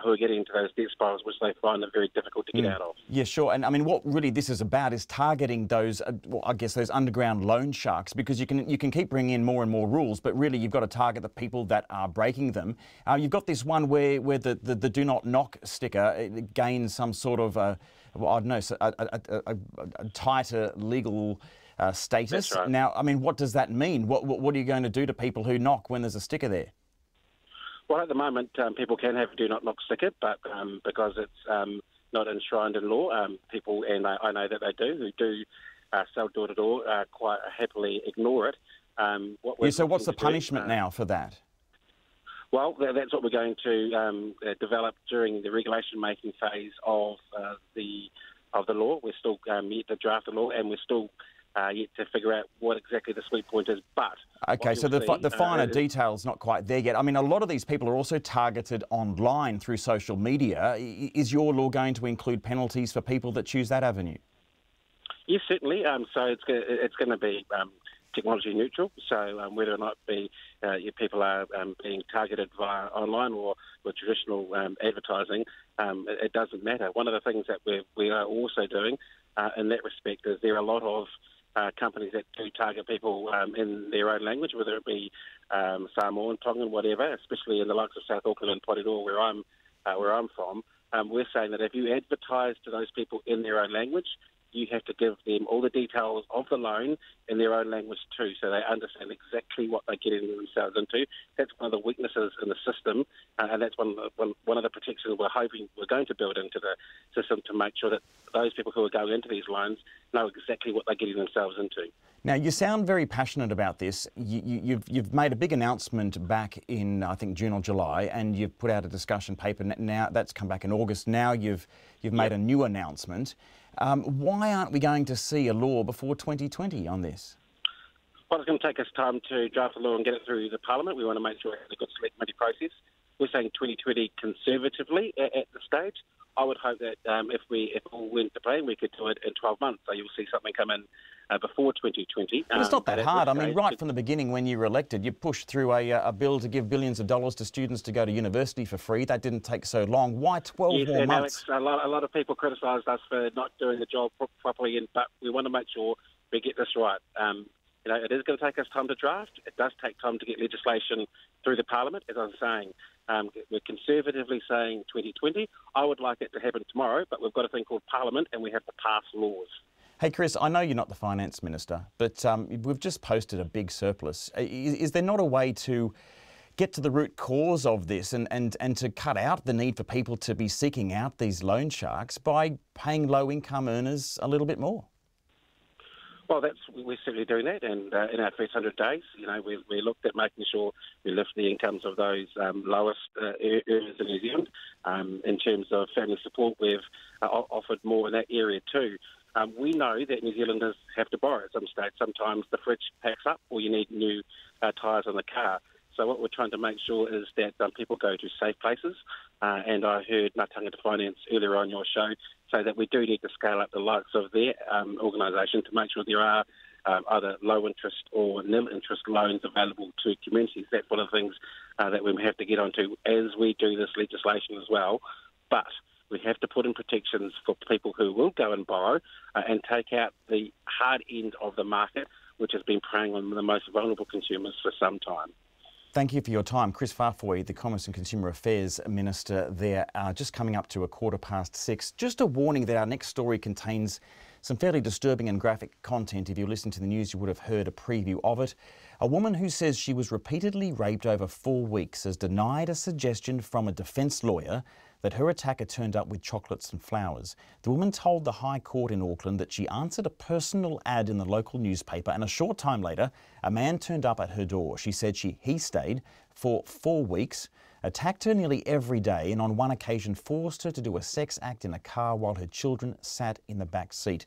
who are getting into those debt spirals, which they find are very difficult to get out of. Yeah, sure. And I mean, what really this is about is targeting those, those underground loan sharks, because you can keep bringing in more and more rules, but really you've got to target the people that are breaking them. You've got this one where the do not knock sticker gains some sort of, I don't know, a tighter legal status. That's right. Now, I mean, what does that mean? What are you going to do to people who knock when there's a sticker there? Well, at the moment, people can have a do not knock sticker, but because it's not enshrined in law, people, and I know that they do, who do sell door to door, quite happily ignore it. So what's the punishment now for that? Well, that's what we're going to develop during the regulation-making phase of the law. We're still yet to draft the law, and we're still yet to figure out what exactly the sweet point is. But okay, so the finer detail's not quite there yet. I mean, a lot of these people are also targeted online through social media. Is your law going to include penalties for people that choose that avenue? Yes, certainly. So it's going to be technology neutral. So whether or not people are being targeted via online or with traditional advertising, it doesn't matter. One of the things that we are also doing in that respect is there are a lot of companies that do target people in their own language, whether it be Samoan, Tongan, whatever, especially in the likes of South Auckland and Porirua, where I'm from. We're saying that if you advertise to those people in their own language, you have to give them all the details of the loan in their own language too, so they understand exactly what they're getting themselves into. That's one of the weaknesses in the system, and that's one of the protections we're going to build into the system to make sure that those people who are going into these loans know exactly what they're getting themselves into. Now, you sound very passionate about this. You've made a big announcement back in, I think, June or July, and you've put out a discussion paper. Now that's come back in August. Now you've made a new announcement. Why aren't we going to see a law before 2020 on this? Well, it's going to take us time to draft the law and get it through the Parliament. We want to make sure we have a good select committee process. We're saying 2020 conservatively at the stage. I would hope that if all went to plan, we could do it in 12 months. So you'll see something come in before 2020. But it's not that hard. I mean, right from the beginning when you were elected, you pushed through a bill to give billions of dollars to students to go to university for free. That didn't take so long. Why 12 more months? Alex, a lot of people criticised us for not doing the job properly, but we want to make sure we get this right. It is going to take us time to draft. It does take time to get legislation through the Parliament, as I was saying. We're conservatively saying 2020. I would like it to happen tomorrow, but we've got a thing called Parliament and we have to pass laws. Hey, Chris, I know you're not the Finance Minister, but we've just posted a big surplus. Is there not a way to get to the root cause of this and to cut out the need for people to be seeking out these loan sharks by paying low-income earners a little bit more? Well, we're certainly doing that, and in our first 100 days, we looked at making sure we lift the incomes of those lowest earners in New Zealand. In terms of family support, we've offered more in that area too. We know that New Zealanders have to borrow at some stage. Sometimes the fridge packs up, or you need new tyres on the car. So what we're trying to make sure is that people go to safe places. And I heard Ngā Tangata Finance earlier on your show say that we do need to scale up the likes of their organisation to make sure there are either low interest or nil interest loans available to communities. That's one of the things that we have to get onto as we do this legislation as well. But we have to put in protections for people who will go and borrow and take out the hard end of the market, which has been preying on the most vulnerable consumers for some time. Thank you for your time. Chris Farfoy, the Commerce and Consumer Affairs Minister there, just coming up to 6:15. Just a warning that our next story contains some fairly disturbing and graphic content. If you listened to the news, you would have heard a preview of it. A woman who says she was repeatedly raped over 4 weeks has denied a suggestion from a defence lawyer that her attacker turned up with chocolates and flowers. The woman told the High Court in Auckland that she answered a personal ad in the local newspaper, and a short time later, a man turned up at her door. She said he stayed for 4 weeks, attacked her nearly every day, and on one occasion forced her to do a sex act in a car while her children sat in the back seat.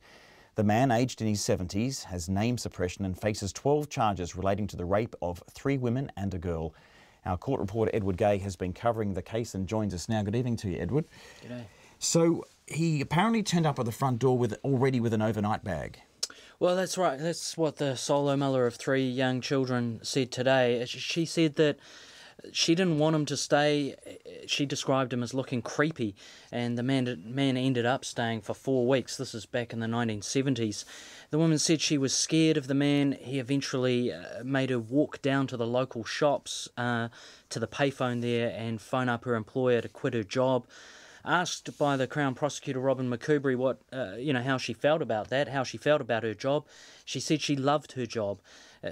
The man, aged in his 70s, has name suppression and faces 12 charges relating to the rape of 3 women and a girl. Our court reporter Edward Gay has been covering the case and joins us now. Good evening to you, Edward. G'day. So he apparently turned up at the front door already with an overnight bag. Well, that's right. That's what the solo mother of 3 young children said today. She said that she didn't want him to stay. She described him as looking creepy, and the man ended up staying for 4 weeks. This is back in the 1970s. The woman said she was scared of the man. He eventually made her walk down to the local shops, to the payphone there, and phone up her employer to quit her job. Asked by the Crown Prosecutor Robin McCoubrey how she felt about that, how she felt about her job, she said she loved her job.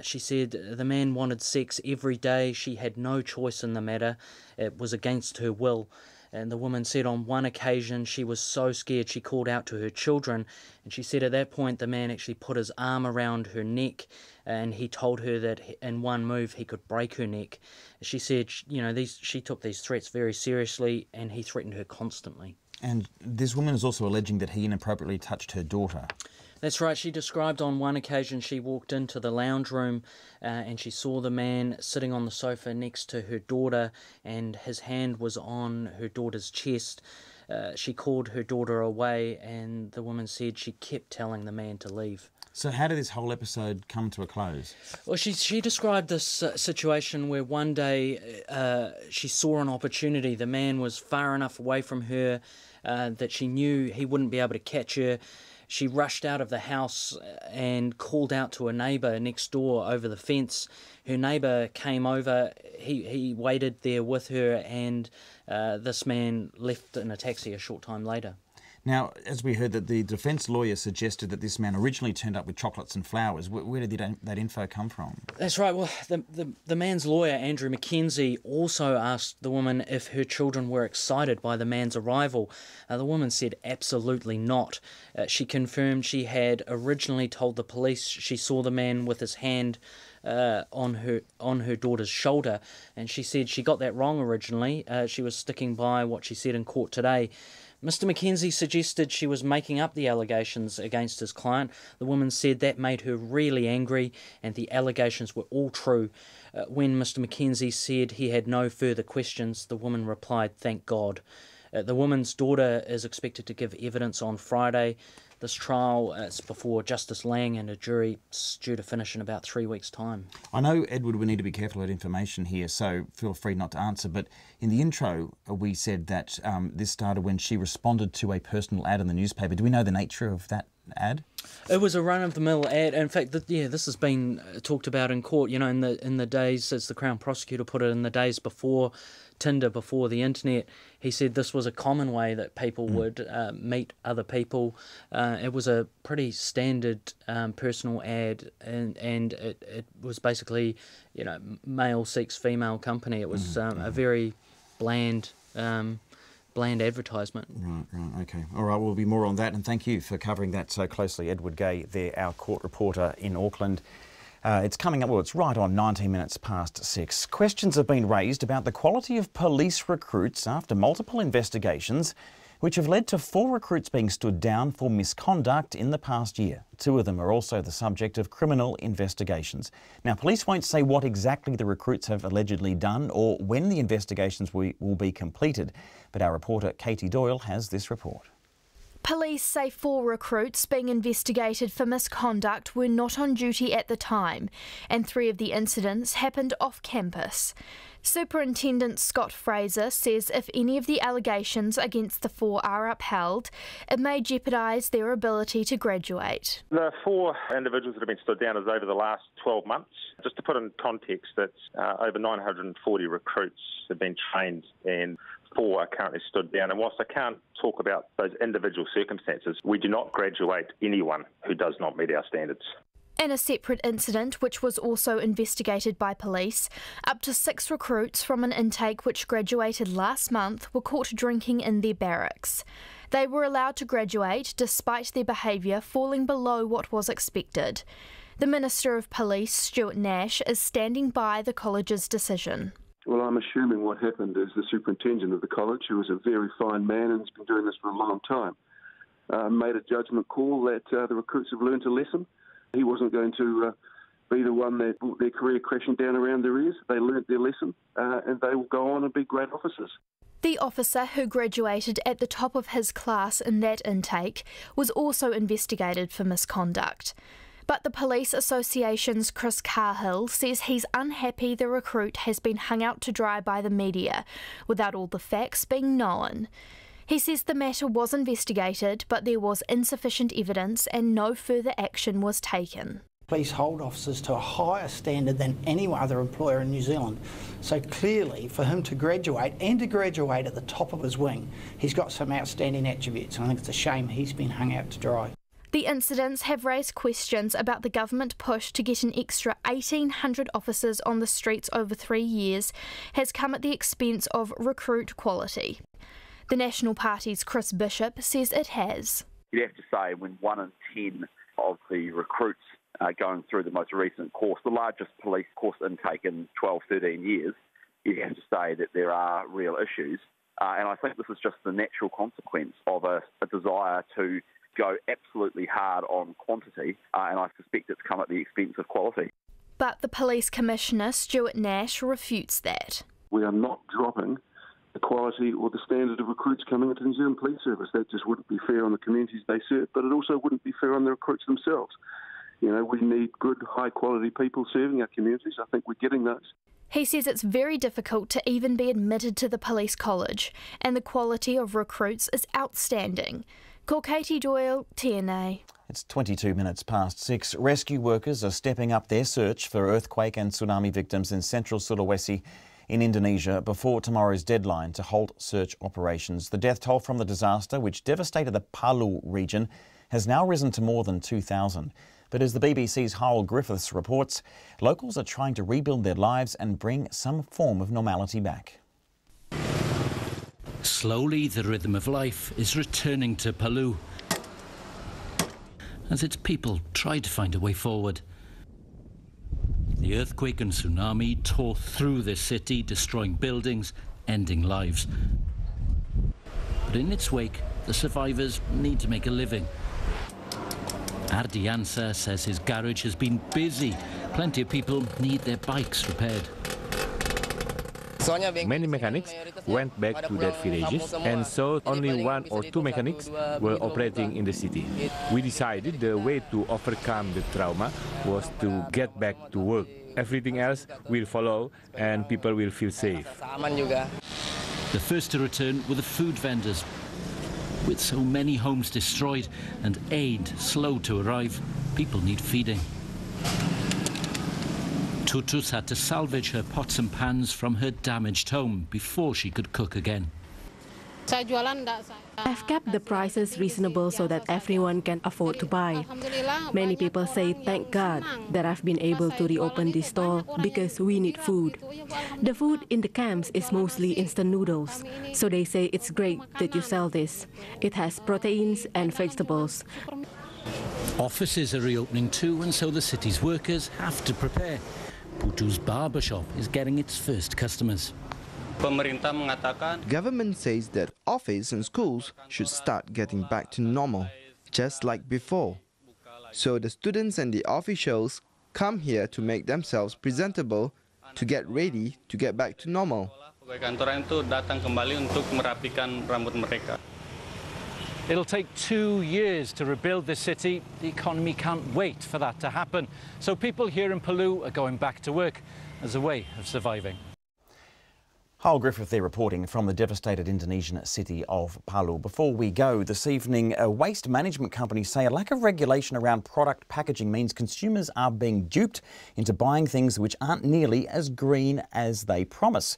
She said the man wanted sex every day. She had no choice in the matter. It was against her will. And the woman said on one occasion she was so scared she called out to her children. And she said at that point the man actually put his arm around her neck, and he told her that in one move he could break her neck. She said, she took these threats very seriously, and he threatened her constantly. And this woman is also alleging that he inappropriately touched her daughter. That's right. She described on one occasion she walked into the lounge room and she saw the man sitting on the sofa next to her daughter, and his hand was on her daughter's chest. She called her daughter away, and the woman said she kept telling the man to leave. So how did this whole episode come to a close? Well, she described this situation where one day she saw an opportunity. The man was far enough away from her that she knew he wouldn't be able to catch her. She rushed out of the house and called out to a neighbour next door over the fence. Her neighbour came over. He waited there with her, and this man left in a taxi a short time later. Now, as we heard, that the defence lawyer suggested that this man originally turned up with chocolates and flowers. Where did that info come from? That's right. Well, the man's lawyer, Andrew McKenzie, also asked the woman if her children were excited by the man's arrival. The woman said absolutely not. She confirmed she had originally told the police she saw the man with his hand on her daughter's shoulder, and she said she got that wrong originally. She was sticking by what she said in court today. Mr. McKenzie suggested she was making up the allegations against his client. The woman said that made her really angry, and the allegations were all true. When Mr. McKenzie said he had no further questions, the woman replied, "Thank God." The woman's daughter is expected to give evidence on Friday. This trial is before Justice Lang and a jury. It's due to finish in about 3 weeks' time. I know, Edward, we need to be careful about information here, so feel free not to answer, but in the intro we said that this started when she responded to a personal ad in the newspaper. Do we know the nature of that ad? It was a run-of-the-mill ad. In fact, this has been talked about in court, in the days, as the Crown Prosecutor put it, in the days before Tinder, before the internet. He said this was a common way that people would meet other people. It was a pretty standard personal ad, and it was basically, male seeks female company. It was a very bland bland advertisement. Right, OK. All right, we'll be more on that, and thank you for covering that so closely. Edward Gay there, our court reporter in Auckland. It's coming up, well, it's right on 19 minutes past 6. Questions have been raised about the quality of police recruits after multiple investigations, which have led to 4 recruits being stood down for misconduct in the past year. 2 of them are also the subject of criminal investigations. Now, police won't say what exactly the recruits have allegedly done or when the investigations will be completed, but our reporter Katie Doyle has this report. Police say 4 recruits being investigated for misconduct were not on duty at the time, and 3 of the incidents happened off campus. Superintendent Scott Fraser says if any of the allegations against the 4 are upheld, it may jeopardise their ability to graduate. The 4 individuals that have been stood down is over the last 12 months. Just to put in context, that's over 940 recruits have been trained and 4 are currently stood down. And whilst I can't talk about those individual circumstances, we do not graduate anyone who does not meet our standards. In a separate incident, which was also investigated by police, up to 6 recruits from an intake which graduated last month were caught drinking in their barracks. They were allowed to graduate despite their behaviour falling below what was expected. The Minister of Police, Stuart Nash, is standing by the college's decision. Well, I'm assuming what happened is the superintendent of the college, who is a very fine man and has been doing this for a long time, made a judgment call that the recruits have learned a lesson. He wasn't going to be the one that brought their career crashing down around their ears. They learnt their lesson and they will go on and be great officers. The officer who graduated at the top of his class in that intake was also investigated for misconduct. But the Police Association's Chris Cahill says he's unhappy the recruit has been hung out to dry by the media, without all the facts being known. He says the matter was investigated, but there was insufficient evidence and no further action was taken. Police hold officers to a higher standard than any other employer in New Zealand. So clearly, for him to graduate, and to graduate at the top of his wing, he's got some outstanding attributes, and I think it's a shame he's been hung out to dry. The incidents have raised questions about the government push to get an extra 1,800 officers on the streets over 3 years has come at the expense of recruit quality. The National Party's Chris Bishop says it has. You'd have to say when 1 in 10 of the recruits going through the most recent course, the largest police course intake in 12, 13 years, you'd have to say that there are real issues. And I think this is just the natural consequence of a desire to go absolutely hard on quantity, and I suspect it's come at the expense of quality. But the Police Commissioner, Stuart Nash, refutes that. We are not dropping the quality or the standard of recruits coming into the New Zealand Police Service. That just wouldn't be fair on the communities they serve, but it also wouldn't be fair on the recruits themselves. You know, we need good, high-quality people serving our communities. I think we're getting those. He says it's very difficult to even be admitted to the police college, and the quality of recruits is outstanding. Call Katie Doyle, TNA. It's 22 minutes past 6. Rescue workers are stepping up their search for earthquake and tsunami victims in central Sulawesi in Indonesia before tomorrow's deadline to halt search operations. The death toll from the disaster, which devastated the Palu region, has now risen to more than 2,000. But as the BBC's Howell Griffiths reports, locals are trying to rebuild their lives and bring some form of normality back. Slowly, the rhythm of life is returning to Palu as its people try to find a way forward. The earthquake and tsunami tore through the city, destroying buildings, ending lives. But in its wake, the survivors need to make a living. Ardiansa says his garage has been busy. Plenty of people need their bikes repaired. Many mechanics went back to their villages, and so only 1 or 2 mechanics were operating in the city. We decided the way to overcome the trauma was to get back to work. Everything else will follow and people will feel safe. The first to return were the food vendors. With so many homes destroyed and aid slow to arrive, people need feeding. Tutus had to salvage her pots and pans from her damaged home before she could cook again. I've kept the prices reasonable so that everyone can afford to buy. Many people say thank God that I've been able to reopen this stall because we need food. The food in the camps is mostly instant noodles, so they say it's great that you sell this. It has proteins and vegetables. Offices are reopening too, and so the city's workers have to prepare. Putu's barbershop is getting its first customers. Government says that office and schools should start getting back to normal, just like before. So the students and the officials come here to make themselves presentable, to get ready to get back to normal. It'll take 2 years to rebuild this city. The economy can't wait for that to happen. So people here in Palu are going back to work as a way of surviving. Hal Griffith there reporting from the devastated Indonesian city of Palu. Before we go this evening, waste management companies say a lack of regulation around product packaging means consumers are being duped into buying things which aren't nearly as green as they promise.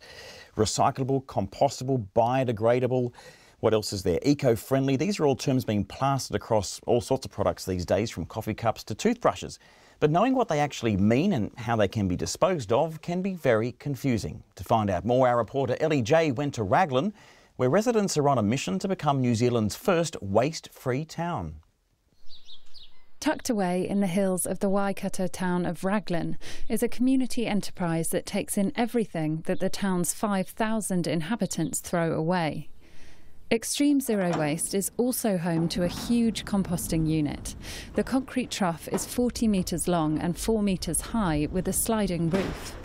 Recyclable, compostable, biodegradable. What else is there? Eco-friendly. These are all terms being plastered across all sorts of products these days, from coffee cups to toothbrushes. But knowing what they actually mean and how they can be disposed of can be very confusing. To find out more, our reporter Ellie J went to Raglan, where residents are on a mission to become New Zealand's first waste-free town. Tucked away in the hills of the Waikato town of Raglan is a community enterprise that takes in everything that the town's 5,000 inhabitants throw away. Extreme Zero Waste is also home to a huge composting unit. The concrete trough is 40 metres long and 4 metres high with a sliding roof.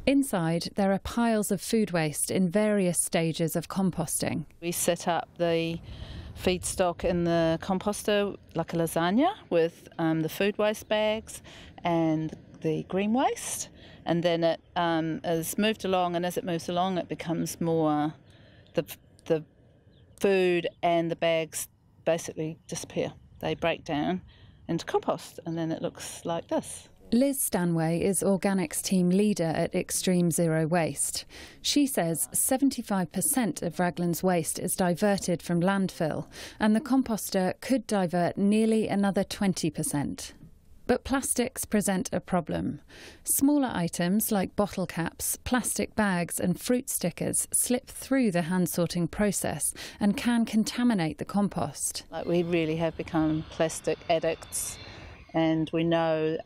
Inside, there are piles of food waste in various stages of composting. We set up the feedstock in the composter like a lasagna with the food waste bags and the green waste, and then it is moved along, and as it moves along it becomes more the food and the bags basically disappear. They break down into compost, and then it looks like this. Liz Stanway is Organics team leader at Extreme Zero Waste. She says 75% of Raglan's waste is diverted from landfill, and the composter could divert nearly another 20%. But plastics present a problem. Smaller items like bottle caps, plastic bags and fruit stickers slip through the hand sorting process and can contaminate the compost. We really have become plastic addicts, and we know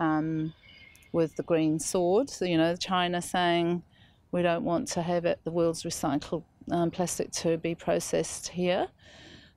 with the green sword, China saying we don't want to have the world's recycled plastic to be processed here,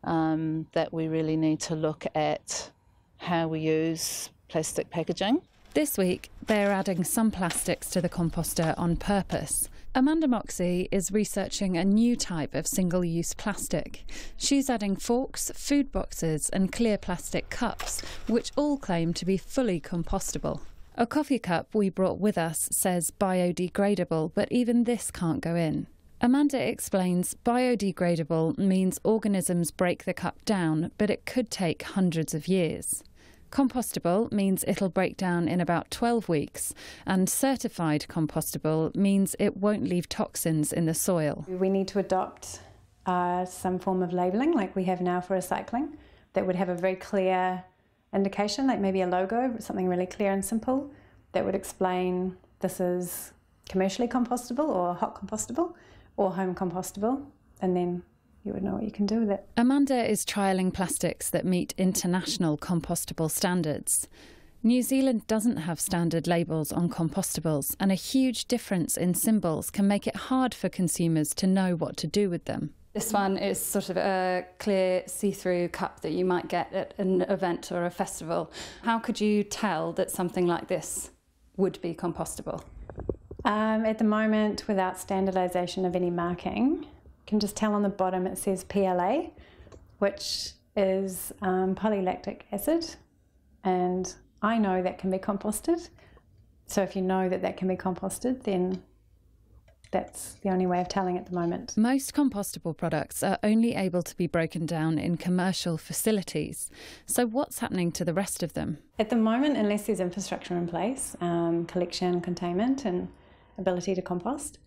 that we really need to look at how we use plastic packaging. This week, they're adding some plastics to the composter on purpose. Amanda Moxey is researching a new type of single-use plastic. She's adding forks, food boxes and clear plastic cups, which all claim to be fully compostable. A coffee cup we brought with us says biodegradable, but even this can't go in. Amanda explains biodegradable means organisms break the cup down, but it could take hundreds of years. Compostable means it'll break down in about 12 weeks, and certified compostable means it won't leave toxins in the soil. We need to adopt some form of labelling like we have now for recycling that would have a very clear indication, like maybe a logo, something really clear and simple that would explain this is commercially compostable or hot compostable or home compostable, and then you would know what you can do with it. Amanda is trialling plastics that meet international compostable standards. New Zealand doesn't have standard labels on compostables, and a huge difference in symbols can make it hard for consumers to know what to do with them. This one is sort of a clear see-through cup that you might get at an event or a festival. How could you tell that something like this would be compostable? At the moment, without standardisation of any marking, can just tell on the bottom it says PLA, which is polylactic acid, and I know that can be composted. So if you know that that can be composted, then that's the only way of telling at the moment. Most compostable products are only able to be broken down in commercial facilities. So what's happening to the rest of them? At the moment, unless there's infrastructure in place, collection, containment and ability to compost,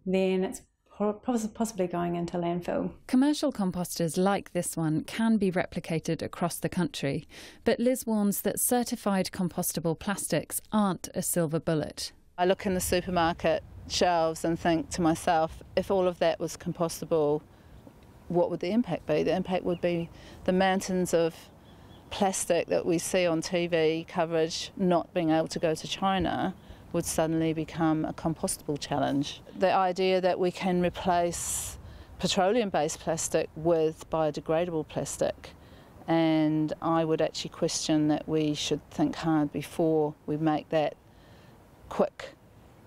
then it's possibly going into landfill. Commercial composters like this one can be replicated across the country, but Liz warns that certified compostable plastics aren't a silver bullet. I look in the supermarket shelves and think to myself, if all of that was compostable, what would the impact be? The impact would be the mountains of plastic that we see on TV coverage not being able to go to China would suddenly become a compostable challenge. The idea that we can replace petroleum-based plastic with biodegradable plastic, and I would actually question that we should think hard before we make that quick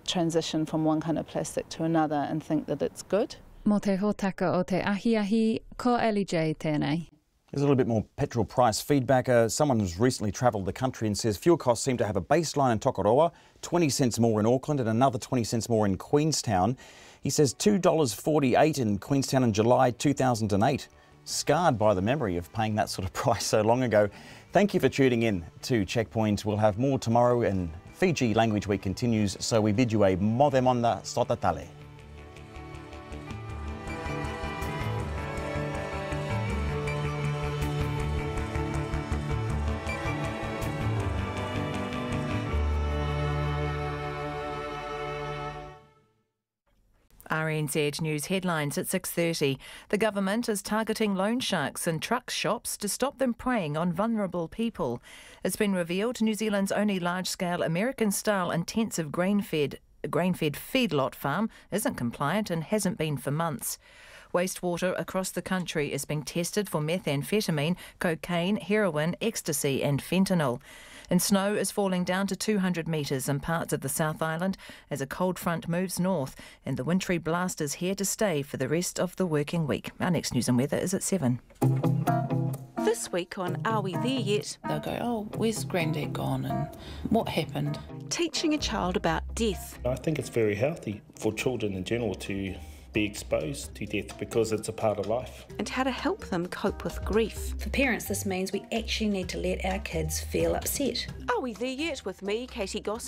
transition from one kind of plastic to another and think that it's good. Mō te hōtaka o te ahi, ko Ellie J tēnei. There's a little bit more petrol price feedback. Someone who's recently travelled the country and says fuel costs seem to have a baseline in Tokoroa, 20 cents more in Auckland and another 20 cents more in Queenstown. He says $2.48 in Queenstown in July 2008. Scarred by the memory of paying that sort of price so long ago. Thank you for tuning in to Checkpoint. We'll have more tomorrow and Fiji Language Week continues, so we bid you a mō te mana sota tale. RNZ News headlines at 6:30. The government is targeting loan sharks in truck shops to stop them preying on vulnerable people. It's been revealed New Zealand's only large-scale American-style intensive grain-fed feedlot farm isn't compliant and hasn't been for months. Wastewater across the country is being tested for methamphetamine, cocaine, heroin, ecstasy and fentanyl. And snow is falling down to 200 metres in parts of the South Island as a cold front moves north, and the wintry blast is here to stay for the rest of the working week. Our next news and weather is at 7. This week on Are We There Yet? They'll go, oh, where's Granddad gone and what happened? Teaching a child about death. I think it's very healthy for children in general to be exposed to death because it's a part of life. And how to help them cope with grief. For parents, this means we actually need to let our kids feel upset. Are We There Yet? With me, Katie Goss.